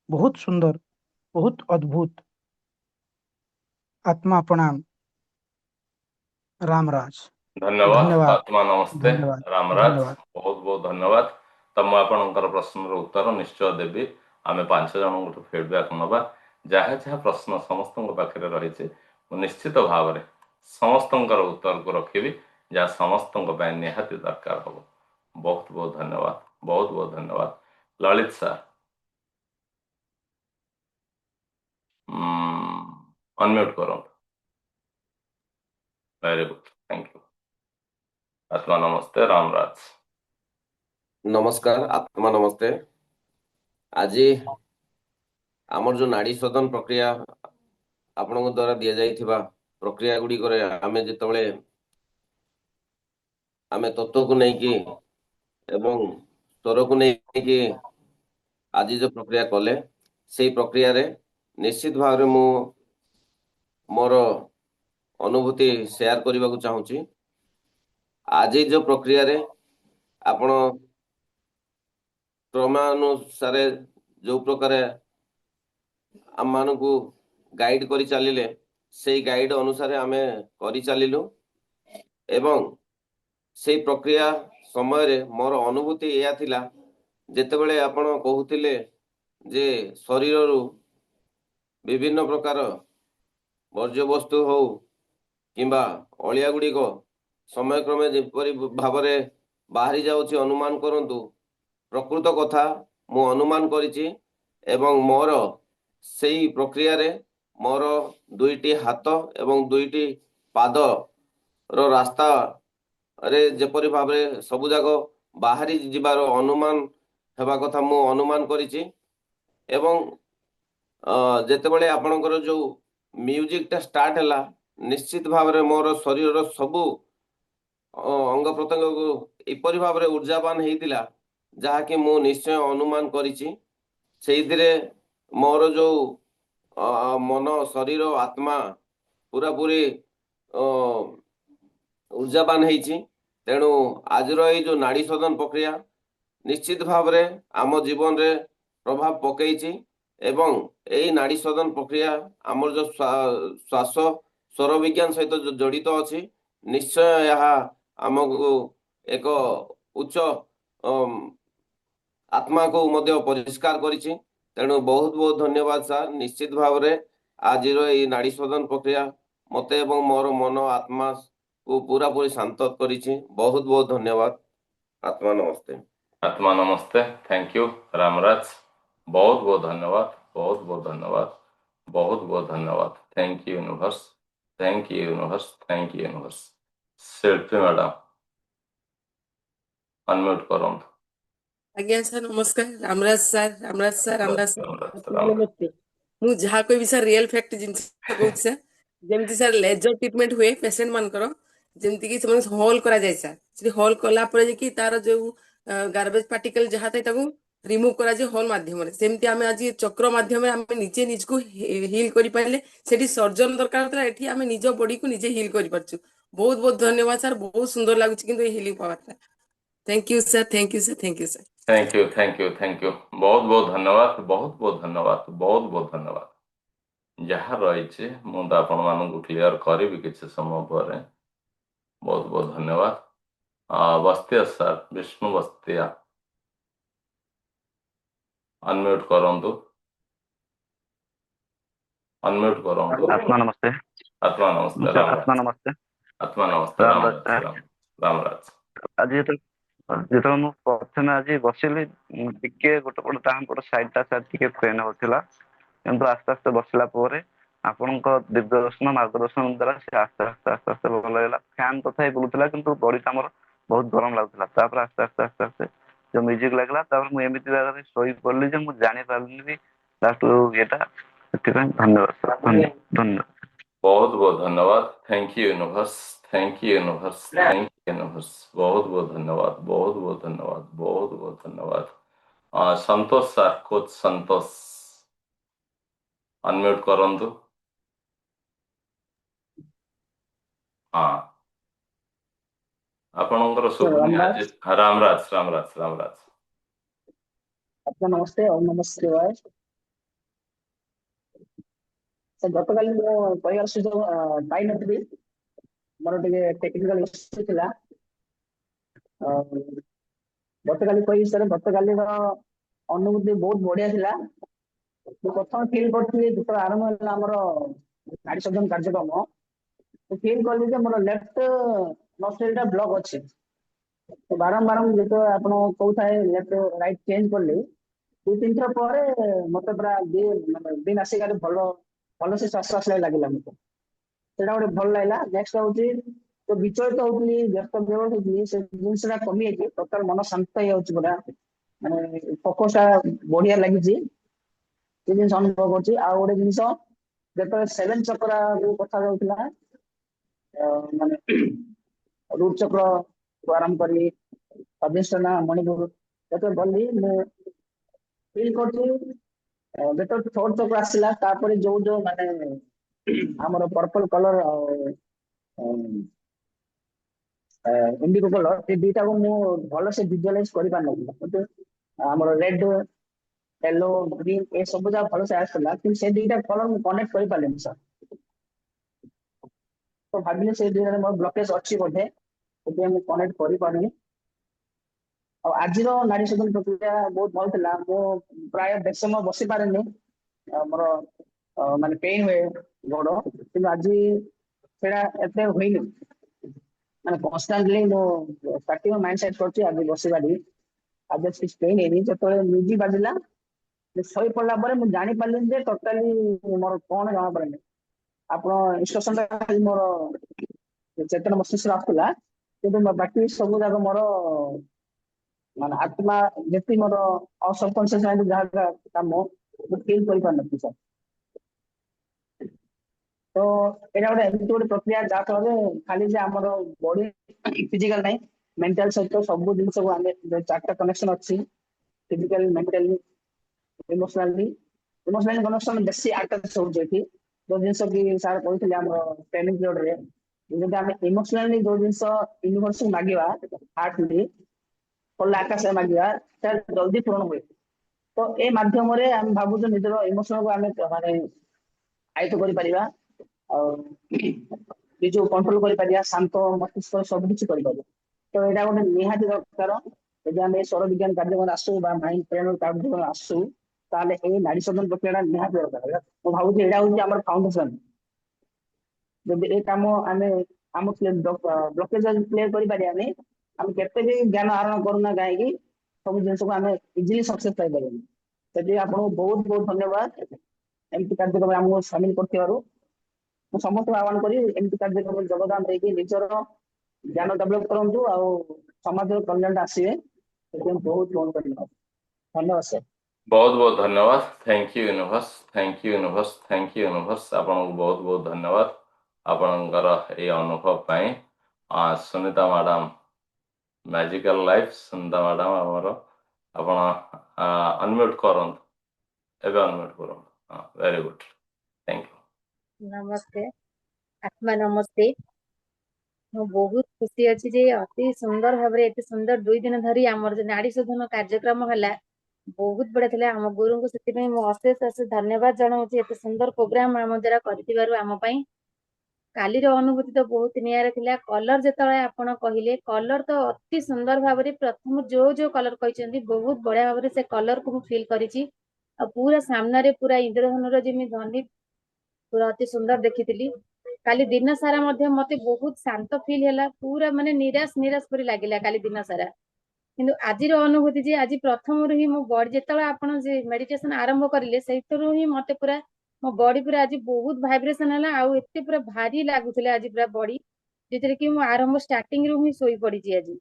ବହୁତ ସୁନ୍ଦର, ବହୁତ ଅଦ୍ଭୁତ। ଆତ୍ମା ପ୍ରଣାମ। ରାମରାଜ। ଧନ୍ୟବାଦ ଧନ୍ୟବାଦ, ଆତ୍ମା ନମସ୍ତେ। ଧନ୍ୟବାଦ, ରାମରାଜ, ଧନ୍ୟବାଦ। ବହୁତ ବହୁତ ଧନ୍ୟବାଦ। ତ ମୁଁ ଆପଣଙ୍କର ପ୍ରଶ୍ନର ଉତ୍ତର ନିଶ୍ଚୟ ଦେବି। ଆମେ 5 ଜଣଙ୍କଠୁ ଫିଡବ୍ୟାକ୍ ନେବା। ଯାହା ଯାହା ପ୍ରଶ୍ନ ସମସ୍ତଙ୍କ ପାଖରେ ରହିଛି, ମୁଁ ନିଶ୍ଚିତ ଭାବରେ ସମସ୍ତଙ୍କର ଉତ୍ତରକୁ ରଖିବି, ଯାହା ସମସ୍ତଙ୍କ ପାଇଁ ନିହାତି ଦରକାର ହବ। ବହୁତ ବହୁତ ଧନ୍ୟବାଦ, ବହୁତ ବହୁତ ଧନ୍ୟବାଦ। ଲଳିତ ସାର୍, ଅନମ୍ୟୁଟ୍ କରନ୍ତୁ। Very good, thank you. ଆତ୍ମା ନମସ୍ତେ, ରାମରାଜ। ନମସ୍କାର, ଆତ୍ମା ନମସ୍ତେ। ଆଜି ଆମର ଯୋଉ ନାଡି ଶୋଧନ ପ୍ରକ୍ରିୟା ଆପଣଙ୍କ ଦ୍ୱାରା ଦିଆଯାଇଥିବା ପ୍ରକ୍ରିୟା ଗୁଡ଼ିକରେ ଆମେ ଯେତେବେଳେ ଆମେ ତତ୍ତ୍ୱକୁ ନେଇକି ଏବଂ ସ୍ତରକୁ ନେଇକି ଆଜି ଯୋଉ ପ୍ରକ୍ରିୟା କଲେ, ସେଇ ପ୍ରକ୍ରିୟାରେ ନିଶ୍ଚିତ ଭାବରେ ମୁଁ ମୋର ଅନୁଭୂତି ସେୟାର କରିବାକୁ ଚାହୁଁଛି। ଆଜି ଯୋଉ ପ୍ରକ୍ରିୟାରେ ଆପଣ କ୍ରମାନୁସାରେ ଯୋଉ ପ୍ରକାର ଆମମାନଙ୍କୁ ଗାଇଡ କରି ଚାଲିଲେ, ସେଇ ଗାଇଡ ଅନୁସାରେ ଆମେ କରି ଚାଲିଲୁ ଏବଂ ସେଇ ପ୍ରକ୍ରିୟା ସମୟରେ ମୋର ଅନୁଭୂତି ଏଇଆ ଥିଲା, ଯେତେବେଳେ ଆପଣ କହୁଥିଲେ ଯେ ଶରୀରରୁ ବିଭିନ୍ନ ପ୍ରକାର ବର୍ଜ୍ୟବସ୍ତୁ ହଉ କିମ୍ବା ଅଳିଆ ଗୁଡ଼ିକ ସମୟକ୍ରମେ ଯେପରି ଭାବରେ ବାହାରି ଯାଉଛି, ଅନୁମାନ କରନ୍ତୁ। ପ୍ରକୃତ କଥା ମୁଁ ଅନୁମାନ କରିଛି ଏବଂ ମୋର ସେଇ ପ୍ରକ୍ରିୟାରେ ମୋର 2ଟି ହାତ ଏବଂ 2ଟି ପାଦର ରାସ୍ତାରେ ଯେପରି ଭାବରେ ସବୁ ଯାକ ବାହାରି ଯିବାର ଅନୁମାନ ହେବା କଥା ମୁଁ ଅନୁମାନ କରିଛି। ଏବଂ ଯେତେବେଳେ ଆପଣଙ୍କର ଯୋଉ ମ୍ୟୁଜିକଟା ଷ୍ଟାର୍ଟ ହେଲା, ନିଶ୍ଚିତ ଭାବରେ ମୋର ଶରୀରର ସବୁ ଅଙ୍ଗ ପ୍ରତ୍ୟଙ୍ଗକୁ ଏପରି ଭାବରେ ଉର୍ଜାବାନ ହେଇଥିଲା, ଯାହାକି ମୁଁ ନିଶ୍ଚୟ ଅନୁମାନ କରିଛି। ସେଇଥିରେ ମୋର ଯୋଉ ମନ, ଶରୀର, ଆତ୍ମା ପୁରାପୁରି ଉର୍ଜାବାନ ହେଇଛି। ତେଣୁ ଆଜିର ଏଇ ଯୋଉ ନାଡି ଶୋଧନ ପ୍ରକ୍ରିୟା ନିଶ୍ଚିତ ଭାବରେ ଆମ ଜୀବନରେ ପ୍ରଭାବ ପକେଇଛି ଏବଂ ଏଇ ନାଡି ଶୋଧନ ପ୍ରକ୍ରିୟା ଆମର ଯୋଉ ଶ୍ୱାସ ସ୍ୱର ବିଜ୍ଞାନ ସହିତ ଜଡ଼ିତ ଅଛି, ନିଶ୍ଚୟ ଏହା ଆମକୁ ଏକ ଉଚ୍ଚ ଆତ୍ମାକୁ ମଧ୍ୟ ପରିଷ୍କାର କରିଛି। ତେଣୁ ବହୁତ ବହୁତ ଧନ୍ୟବାଦ ସାର୍। ନିଶ୍ଚିତ ଭାବରେ ଆଜିର ଏଇ ନାଡି ଶୋଧନ ପ୍ରକ୍ରିୟା ମତେ ଏବଂ ମୋର ମନ ଆତ୍ମାକୁ ପୁରାପୁରି ଶାନ୍ତ କରିଛି। ବହୁତ ବହୁତ ଧନ୍ୟବାଦ। ଆତ୍ମା ନମସ୍ତେ। ଆତ୍ମା ନମସ୍ତେ, ଥ୍ୟାଙ୍କ ୟୁ ରାମରାଜ। ବହୁତ ବହୁତ ଧନ୍ୟବାଦ, ବହୁତ ବହୁତ ଧନ୍ୟବାଦ, ବହୁତ ବହୁତ ଧନ୍ୟବାଦ। Thank you universe, thank you universe, thank you universe. Shilpi madam, unmute କରନ୍ତୁ। ଆଜ୍ଞା ସାର୍ ନମସ୍କାର। Ramraj sir, Ramraj sir, Ramraj sir, Ramraj, ଆତ୍ମା ରାମରାଜ। ନମସ୍ତେ। ମୁଁ ଯାହା କହିବି ସାର୍ ରିଏଲ ଫ୍ୟାକ୍ଟ ଜିନିଷ କହୁଛି ସାର୍। ଯେମିତି ସାର୍ ଲେଜର ଟ୍ରିଟମେଣ୍ଟ ହୁଏ ପେସେଣ୍ଟ ମାନଙ୍କର, ଯେମିତି କି ସେମାନେ ହଲ୍ କରାଯାଏ ସାର୍। ସେଠି ହଲ୍ କଲା ପରେ ଯାଇକି ତାର ଯୋଉ ଗାର୍ବେଜ ପାର୍ଟିକଲ ଯାହା ଥାଏ ତାକୁ ରିମୁଭ୍ କରାଯାଏ ହଲ୍ ମାଧ୍ୟମରେ। ସେମିତି ଆମେ ଆଜି ଚକ୍ର ମାଧ୍ୟମରେ ଆମେ ନିଜେ ନିଜକୁ ହିଲ୍ କରିପାରିଲେ। ସେଠି ସର୍ଜନ ଦରକାର ଥିଲା, ଏଠି ଆମେ ନିଜ ବଡିକୁ ନିଜେ ହିଲ୍ କରିପାରୁଛୁ। ବହୁତ ବହୁତ ଧନ୍ୟବାଦ ସାର୍, ବହୁତ ସୁନ୍ଦର ଲାଗୁଛି କିନ୍ତୁ ଏ ହିଲିଂ ପାୱାରଟା। Thank you sir, thank you sir, thank you sir. Thank you thank you thank you बहुत बहुत धन्यवाद बहुत बहुत धन्यवाद बहुत बहुत धन्यवाद जहाँ रही मुझे आपण मानक क्लियर करी किसी समय पर बहुत बहुत धन्यवाद बस्तिया सर विष्णु बस्तिया अनम्यूट करंतु अनम्यूट करंतु आत्मा नमस्ते आत्मा नमस्ते सर, राम आत्मा राज नमस्ते आत्मा नमस्ते राम राम राज राज सार। राम राज आज ଯେତେବେଳେ ମୁଁ ପ୍ରଥମେ ଆଜି ବସିଲି ଟିକେ ଗୋଟେ ପଟ ଡାହାଣ ପଟ ସାଇଡ୍ ଟା ସାର୍ ଟିକେ ପେନ୍ ହଉଥିଲା, କିନ୍ତୁ ଆସ୍ତେ ଆସ୍ତେ ବସିଲା ପରେ ଆପଣଙ୍କ ଦିଗ୍ଦର୍ଶନ ମାର୍ଗଦର୍ଶନ ଦ୍ୱାରା ସେ ଆସ୍ତେ ଆସ୍ତେ ଆସ୍ତେ ଆସ୍ତେ ଭଲ ହେଇଗଲା। ଫ୍ୟାନ୍ ତଥାପି ବୁଲୁଥିଲା କିନ୍ତୁ ବଡିଟା ଆମର ବହୁତ ଗରମ ଲାଗୁଥିଲା। ତାପରେ ଆସ୍ତେ ଆସ୍ତେ ଆସ୍ତେ ଆସ୍ତେ ଯୋଉ ମ୍ୟୁଜିକ୍ ଲାଗିଲା, ତାପରେ ମୁଁ ଏମିତି ଜାଗାରେ ଶୋଇ ପଡିଲି ଯେ ମୁଁ ଜାଣିପାରିଲିନି ବି ଲାଷ୍ଟ ଇଏଟା। ସେଥିପାଇଁ ଧନ୍ୟବାଦ ସାର୍, ଧନ୍ୟବାଦ। बहुत बहुत धन्यवाद thank you universe thank you universe thank you universe बहुत बहुत धन्यवाद बहुत बहुत धन्यवाद बहुत बहुत धन्यवाद संतोष सर कोच संतोष अनम्यूट करंतु हाँ आपणकर शुभुनी आज रामराज रामराज रामराज आपका नमस्ते और नमस्ते शिवाय सर गतकाली मो परिवार सुझाव पाई नथि मोर टिके टेक्निकल इश्यू थिला गतकाली कहि सर गतकाली रो अनुभूति बहुत बढ़िया थिला ମୁଁ ପ୍ରଥମ ଫିଲ୍ କରିଥିଲି ଯେତେବେଳେ ଆରମ୍ଭ ହେଲା ଆମର ନାଡି ସର୍ଜନ କାର୍ଯ୍ୟକ୍ରମ ମୁଁ ଫିଲ୍ କଲି ଯେ ମୋର ଲେଫ୍ଟ ନସ୍ଟ୍ରିଲଟା ବ୍ଲକ୍ ଅଛି ବାରମ୍ବାର ଯେତେବେଳେ ଆପଣ କହୁଥାଏ ଲେଫ୍ଟ ରାଇଟ୍ ଚେଞ୍ଜ କଲି ଦୁଇ ତିନି ଥର ପରେ ମତେ ପୁରା ଦି ନାସିକାରେ ଭଲସେ ଶ୍ୱାସ ଆସିଲା ଲାଗିଲା ମତେ ସେଟା ଗୋଟେ ଭଲ ଲାଗିଲା ନେକ୍ସଟ ହଉଛି ତ ବିଚଳିତ ହଉଥିଲି ବ୍ୟସ୍ତ ବିବ୍ରତ ହଉଥିଲି ସେ ଜିନିଷଟା କମିଯାଇଛି ଟୋଟାଲ ମନ ଶାନ୍ତ ହେଇଯାଉଛି ପୁରା ମାନେ ଫୋକସ ଟା ବଢିଆ ଲାଗିଛି ସେ ଜିନିଷ ଅନୁଭବ କରୁଛି ଆଉ ଗୋଟେ ଜିନିଷ ଯେତେବେଳେ ସେଭେନ ଚକ୍ର କଥା ଯାଉଥିଲା ମାନେ ରୁଟ୍ ଚକ୍ର ଆରମ୍ଭ କରି ଅଧିଷ୍ଠାନ ମଣିପୁର ଯେତେବେଳେ ଗଲି ମୁଁ ଫିଲ୍ କରୁଛି ଯେତେବେଳେ ଥର୍ଡ ଚକ୍ର ଆସିଲା ତାପରେ ଯୋଉ ମାନେ ଆମର ପର୍ପଲ କଲର ଇଣ୍ଡିଗୋ କଲର ଏ ଦିଟାକୁ ମୁଁ ଭଲସେ ଭିଜୁଆଲାଇଜ କରିପାରୁନଥିଲି କିନ୍ତୁ ଆମର ରେଡ୍ ୟେଲୋ ଗ୍ରୀନ ଏ ସବୁ ଯାକ ଭଲସେ ଆସିଥିଲା କିନ୍ତୁ ସେ ଦିଟା କଲର ମୁଁ କନେକ୍ଟ କରିପାରିଲିନି ସାର୍ ତ ଭାବିଲି ସେ ଦିନରେ ମୋର ବ୍ଲକେଜ ଅଛି ବୋଧେ ସେଥିପାଇଁ ମୁଁ କନେକ୍ଟ କରିପାରୁନି ଆଉ ଆଜିର ନାଡି ଶୋଧନ ପ୍ରକ୍ରିୟା ବହୁତ ଭଲ ଥିଲା ମୁଁ ପ୍ରାୟ ବେଶ ସମୟ ବସି ପାରେନି ଆମର ମାନେ ପେନ୍ ହୁଏ ଗୋଡ କିନ୍ତୁ ଆଜି ସେଟା ଏତେ ହୁଏନି ମାନେ କନଷ୍ଟାଣ୍ଟଲି ମୁଁ ଷ୍ଟାର୍ଟିଂ ମାଇଣ୍ଡ ସେଟ୍ କରୁଛି ଆଜି ବସିବାରି ଆଜି କିଛି ପେନ୍ ହେଇନି ଯେତେବେଳେ ମ୍ୟୁଜିକ୍ ବାଜିଲା ଶୋଇ ପଡିଲା ପରେ ମୁଁ ଜାଣିପାରିଲିନି ଯେ ଟୋଟାଲି ମୋର କଣ ଜଣା ପଡେନି ଆପଣ ଇନଷ୍ଟ୍ରକ୍ସନ ଟା ଖାଲି ମୋର ଚେତନ ମସ୍ତିଷ୍କ ଆସୁଥିଲା କିନ୍ତୁ ବାକି ସବୁ ଯାକ ମୋର ମାନେ ଆତ୍ମା ଯେତିକି ମୋର ସବକନସିୟସ୍ ମାଇଣ୍ଡ ଯାହା କାମ ମୁଁ ଫିଲ୍ କରିପାରୁନଥିଲି ସାର୍ ତ ଏଇଟା ଗୋଟେ ଏମିତି ଗୋଟେ ପ୍ରକ୍ରିୟା ଯାହା ଫଳରେ ଖାଲି ଯେ ଆମର ବଡି ଫିଜିକାଲ ନାହିଁ ମେଣ୍ଟାଲ ସହିତ ସବୁ ଜିନିଷକୁ ଆମେ ଚାରିଟା କନେକ୍ସନ ଅଛି ଫିଜିକାଲି ମେଣ୍ଟାଲି ଇମୋସନାଲି କନେକ୍ସନ ବେଶୀ ଆଟାଚ ହଉଛି ଏଠି ଯୋଉ ଜିନିଷ କି ସାର୍ କହିଥିଲେ ଆମର ଟ୍ରେନିଂ ପିରିୟଡରେ ଯଦି ଆମେ ଇମୋସନାଲି ଯୋଉ ଜିନିଷ ୟୁନିଭର୍ସକୁ ମାଗିବା ହାର୍ଟଲି ଖୋଲା ଆକାଶରେ ମାଗିବା ସେଟା ଜଲ୍ଦି ପୂରଣ ହୁଏ ତ ଏ ମାଧ୍ୟମରେ ଆମେ ଭାବୁଛୁ ନିଜର ଇମୋସନକୁ ଆମେ ମାନେ ଆୟତ୍ତ କରିପାରିବା ଆଉ ନିଜକୁ କଣ୍ଟ୍ରୋଲ କରିପାରିବା ଶାନ୍ତ ମସ୍ତିଷ୍କ ସବୁ କିଛି କରିପାରିବା ତ ଏଇଟା ଗୋଟେ ନିହାତି ଦରକାର ଯଦି ଆମେ ସ୍ୱର ବିଜ୍ଞାନ କାର୍ଯ୍ୟକ୍ରମ ଆସୁ ବା ମାଇଣ୍ଡ ଟ୍ରେନର କାର୍ଯ୍ୟକ୍ରମ ଆସୁ ତାହେଲେ ଏଇ ନାଡି ସର୍ଜନ ପ୍ରକ୍ରିୟାଟା ନିହାତି ଦରକାର ମୁଁ ଭାବୁଛି ଏଇଟା ହଉଛି ଆମର ଫାଉଣ୍ଡେସନ ଯଦି ଏ କାମ ଆମେ ଆମ ବ୍ଲକେଜ କ୍ଲିୟର କରିପାରିବାନି ଆମେ କେତେ ବି ଜ୍ଞାନ ଆହରଣ କରୁନା କାହିଁକି ସବୁ ଜିନିଷକୁ ଆମେ ଇଜିଲି ସକ୍ସେସ ପାଇପାରିବାନି ସେଥିପାଇଁ ଆପଣଙ୍କୁ ବହୁତ ବହୁତ ଧନ୍ୟବାଦ ଏମିତି କାର୍ଯ୍ୟକ୍ରମ ଆମକୁ ସାମିଲ କରିଥିବାରୁ ମୁଁ ସମସ୍ତଙ୍କୁ ଆହ୍ୱାନ କରି ଏମିତି କାର୍ଯ୍ୟକ୍ରମରେ ଯୋଗଦାନ ଦେଇକି ନିଜର ଜ୍ଞାନ ଡେଭଲପ କରନ୍ତୁ ଆଉ ସମାଜର କଲ୍ୟାଣଟା ଆସିବେ ସେଥିପାଇଁ ବହୁତ ବହୁତ ଧନ୍ୟବାଦ ଧନ୍ୟବାଦ ସାର୍ बहुत बहुत धन्यवाद thank you universe thank you universe thank you universe आपको बहुत बहुत धन्यवाद ଆପଣଙ୍କର ଏଇ ଅନୁଭବ ପାଇଁ Sunita madam magical life Sunita madam ଆମର ଆପଣ ଅନମ୍ୟୁଟ୍ କରନ୍ତୁ ଏବେ ଅନମ୍ୟୁଟ୍ କରନ୍ତୁ ହଁ ଭେରି ଗୁଡ୍ ଥ୍ୟାଙ୍କ ୟୁ ନମସ୍ତେ ଆତ୍ମା ନମସ୍ତେ। ମୁଁ ବହୁତ ଖୁସି ଅଛି ଯେ ଅତି ସୁନ୍ଦର ଭାବରେ ଏତେ ସୁନ୍ଦର 2 ଦିନ ଧରି ଆମର ଯୋଉ ନାଡି ଶୋଧନ କାର୍ଯ୍ୟକ୍ରମ ହେଲା ବହୁତ ବଢିଆ ଥିଲା। ଆମ ଗୁରୁଙ୍କୁ ସେଥିପାଇଁ ମୁଁ ଅଶେଷ ଅଶେଷ ଧନ୍ୟବାଦ ଜଣାଉଛି ଏତେ ସୁନ୍ଦର ପ୍ରୋଗ୍ରାମ ଆମ ଦ୍ୱାରା କରିଥିବାରୁ ଆମ ପାଇଁ। କାଲିର ଅନୁଭୂତି ତ ବହୁତ ନିଆରା ଥିଲା। କଲର ଯେତେବେଳେ ଆପଣ କହିଲେ କଲର ତ ଅତି ସୁନ୍ଦର ଭାବରେ ପ୍ରଥମ ଯୋଉ କଲର କହିଛନ୍ତି ବହୁତ ବଢିଆ ଭାବରେ ସେ କଲରକୁ ମୁଁ ଫିଲ୍ କରିଛି। ଆଉ ପୁରା ସାମ୍ନାରେ ପୁରା ଇନ୍ଦ୍ରଧନୁର ଯେମିତି ଧନୀ ପୁରା ଅତି ସୁନ୍ଦର ଦେଖିଥିଲି। କାଲି ଦିନ ସାରା ମଧ୍ୟ ମତେ ବହୁତ ଶାନ୍ତ ଫିଲ୍ ହେଲା। ପୁରା ମାନେ ନିରାଶ ପରି ଲାଗିଲା କାଲି ଦିନ ସାରା। କିନ୍ତୁ ଆଜିର ଅନୁଭୂତି ଯେ ଆଜି ପ୍ରଥମରୁ ହିଁ ମୋ ବଡି ଯେତେବେଳେ ଆପଣ ଯେ ମେଡିଟେସନ ଆରମ୍ଭ କରିଲେ ସେଇଥିରୁ ହିଁ ମତେ ପୁରା ମୋ ବଡି ପୁରା ଆଜି ବହୁତ ଭାଇବ୍ରେସନ ହେଲା। ଆଉ ଏତେ ପୁରା ଭାରି ଲାଗୁଥିଲା ଆଜି ପୁରା ବଡି, ଯେଥିରେ କି ମୁଁ ଆରମ୍ଭ ଷ୍ଟାର୍ଟିଂ ରୁ ହିଁ ଶୋଇ ପଡିଛି ଆଜି।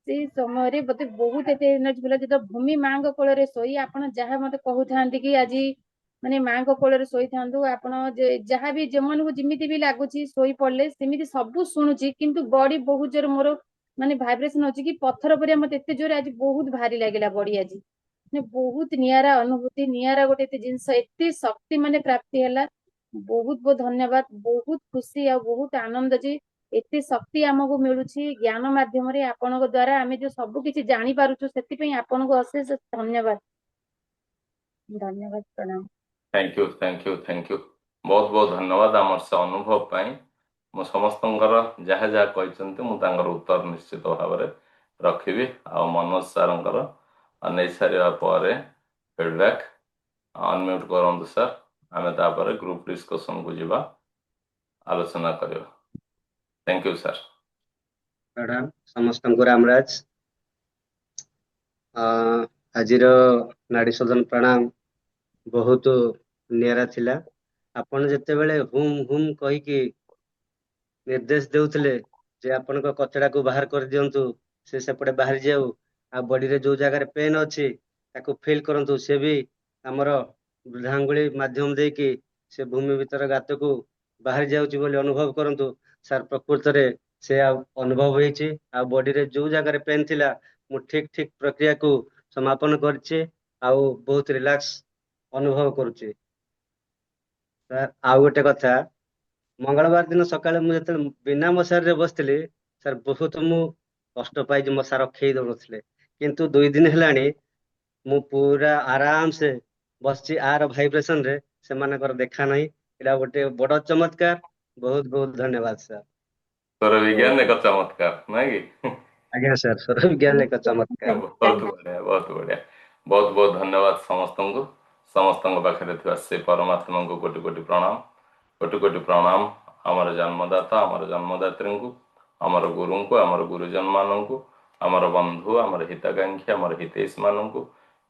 ସେଇ ସମୟରେ ମତେ ବହୁତ ଏତେ ଏନର୍ଜି ମିଳିଲା ଯେତେବେଳେ ଭୂମି ମାଙ୍କ କୋଳରେ ଶୋଇ ଆପଣ ଯାହା ମତେ କହୁଥାନ୍ତି କି ଆଜି ମାନେ ମାଙ୍କ କୋଳରେ ଶୋଇଥାନ୍ତୁ ଆପଣ ଯାହା ବି ଯେମାନଙ୍କୁ ଯେମିତି ବି ଲାଗୁଛି ଶୋଇ ପଡିଲେ ସେମିତି ସବୁ ଶୁଣୁଛି, କିନ୍ତୁ ବଡି ବହୁତ ଜୋର ମୋର ମାନେ ଭାଇବ୍ରେସନ ହଉଛି କି ପଥର ପରିକା ମତେ ଏତେ ଜୋରେ ଆଜି ବହୁତ ଭାରି ଲାଗିଲା ବଡି ଆଜି। ମାନେ ବହୁତ ନିଆରା ଅନୁଭୂତି, ନିଆରା ଗୋଟେ ଏତେ ଜିନିଷ ଏତେ ଶକ୍ତି ମାନେ ପ୍ରାପ୍ତି ହେଲା। ବହୁତ ବହୁତ ଧନ୍ୟବାଦ। ବହୁତ ଖୁସି ଆଉ ବହୁତ ଆନନ୍ଦ ଯେ ଏତେ ଶକ୍ତି ଆମକୁ ମିଳୁଛି ଜ୍ଞାନ ମାଧ୍ୟମରେ ଆପଣଙ୍କ ଦ୍ଵାରା ଆମେ ଯୋଉ ସବୁ କିଛି ଜାଣିପାରୁଛୁ ସେଥିପାଇଁ ଆପଣଙ୍କୁ ଅଶେଷ ଧନ୍ୟବାଦ। ଧନ୍ୟବାଦ, ପ୍ରଣାମ। ଥ୍ୟାଙ୍କ ୟୁ ବହୁତ ବହୁତ ଧନ୍ୟବାଦ ଆମର ସେ ଅନୁଭବ ପାଇଁ। ମୁଁ ସମସ୍ତଙ୍କର ଯାହା ଯାହା କହିଛନ୍ତି ମୁଁ ତାଙ୍କର ଉତ୍ତର ନିଶ୍ଚିତ ଭାବରେ ରଖିବି। ଆଉ ମନୋଜ ସାର୍ଙ୍କର ନେଇ ସାରିବା ପରେ ଫିଡବ୍ୟାକ୍ ଅନମ୍ୟୁଟ୍ କରନ୍ତୁ ସାର୍, ଆମେ ତାପରେ ଗ୍ରୁପ ଡିସ୍କସନକୁ ଯିବା, ଆଲୋଚନା କରିବା। Thank you sir. ପ୍ରଣାମ ସମସ୍ତଙ୍କୁ ରାମରାଜ। ଆଜିର ନାଡି ଶୋଧନ ପ୍ରାଣାମ ବହୁତ ନିଆରା ଥିଲା। ଆପଣ ଯେତେବେଳେ ହୁମ୍ ହୁମ୍ କହିକି ନିର୍ଦ୍ଦେଶ ଦେଉଥିଲେ ଯେ ଆପଣଙ୍କ କଚଡାକୁ ବାହାର କରିଦିଅନ୍ତୁ, ସେ ସେପଟେ ବାହାରି ଯାଉ, ଆଉ ବଡିରେ ଯୋଉ ଜାଗାରେ ପେନ୍ ଅଛି ତାକୁ ଫିଲ୍ କରନ୍ତୁ, ସେ ବି ଆମର ବୃଦ୍ଧାଙ୍ଗୁଳି ମାଧ୍ୟମ ଦେଇକି ସେ ଭୂମି ଭିତର ଗାତକୁ ବାହାରି ଯାଉଛି ବୋଲି ଅନୁଭବ କରନ୍ତୁ। ସାର୍ ପ୍ରକୃତରେ ସେ ଆଉ ଅନୁଭବ ହେଇଛି। ଆଉ ବଡିରେ ଯୋଉ ଜାଗାରେ ପେନ୍ ଥିଲା ମୁଁ ଠିକ ପ୍ରକ୍ରିୟାକୁ ସମାପନ କରିଛି ଆଉ ବହୁତ ରିଲାକ୍ସ ଅନୁଭବ କରୁଛି। ସାର୍ ଆଉ ଗୋଟେ କଥା, ମଙ୍ଗଳବାର ଦିନ ସକାଳେ ମୁଁ ଯେତେବେଳେ ବିନା ମଶାରୀରେ ବସିଥିଲି ସାର୍ ବହୁତ ମୁଁ କଷ୍ଟ ପାଇଛି, ମଶା ରଖେଇ ଦଉନଥିଲେ। କିନ୍ତୁ 2 ଦିନ ହେଲାଣି ମୁଁ ପୁରା ଆରାମ ସେ ବସିଛି। ଆର ଭାଇବ୍ରେସନ ରେ ସେମାନଙ୍କର ଦେଖା ନାହିଁ। ଏଇଟା ଗୋଟେ ବଡ ଚମତ୍କାର। ବହୁତ ବହୁତ ଧନ୍ୟବାଦ ସାର୍। ତୋର ବିଜ୍ଞାନ ଏକ ଚମତ୍କାର ନାଇଁ କି? ଆଜ୍ଞା ସାର୍, ସ୍ୱର ବିଜ୍ଞାନ ଏକ ଚମତ୍କାର। ବହୁତ ବଢିଆ ବହୁତ ବଢିଆ। ବହୁତ ବହୁତ ଧନ୍ୟବାଦ ସମସ୍ତଙ୍କୁ। ସମସ୍ତଙ୍କ ପାଖରେ ଥିବା ସେ ପରମାତ୍ମାଙ୍କୁ କୋଟି କୋଟି ପ୍ରଣାମ, କୋଟି କୋଟି ପ୍ରଣାମ। ଆମର ଜନ୍ମଦାତା, ଆମର ଜନ୍ମଦାତ୍ରୀଙ୍କୁ, ଆମର ଗୁରୁଙ୍କୁ, ଆମର ଗୁରୁଜନ ମାନଙ୍କୁ, ଆମର ବନ୍ଧୁ, ଆମର ହିତାକାଂକ୍ଷୀ, ଆମର ହିତୈଷୀ ମାନଙ୍କୁ,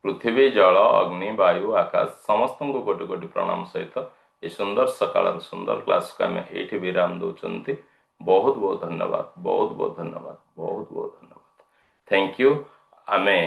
ପୃଥିବୀ, ଜଳ, ଅଗ୍ନି, ବାୟୁ, ଆକାଶ ସମସ୍ତଙ୍କୁ କୋଟି କୋଟି ପ୍ରଣାମ ସହିତ ଏ ସୁନ୍ଦର ସକାଳର ସୁନ୍ଦର କ୍ଲାସକୁ ଆମେ ଏଇଠି ବିରାମ ଦଉଛନ୍ତି। ବହୁତ ବହୁତ ଧନ୍ୟବାଦ, ବହୁତ ବହୁତ ଧନ୍ୟବାଦ, ବହୁତ ବହୁତ ଧନ୍ୟବାଦ। Thank you. ଆମେ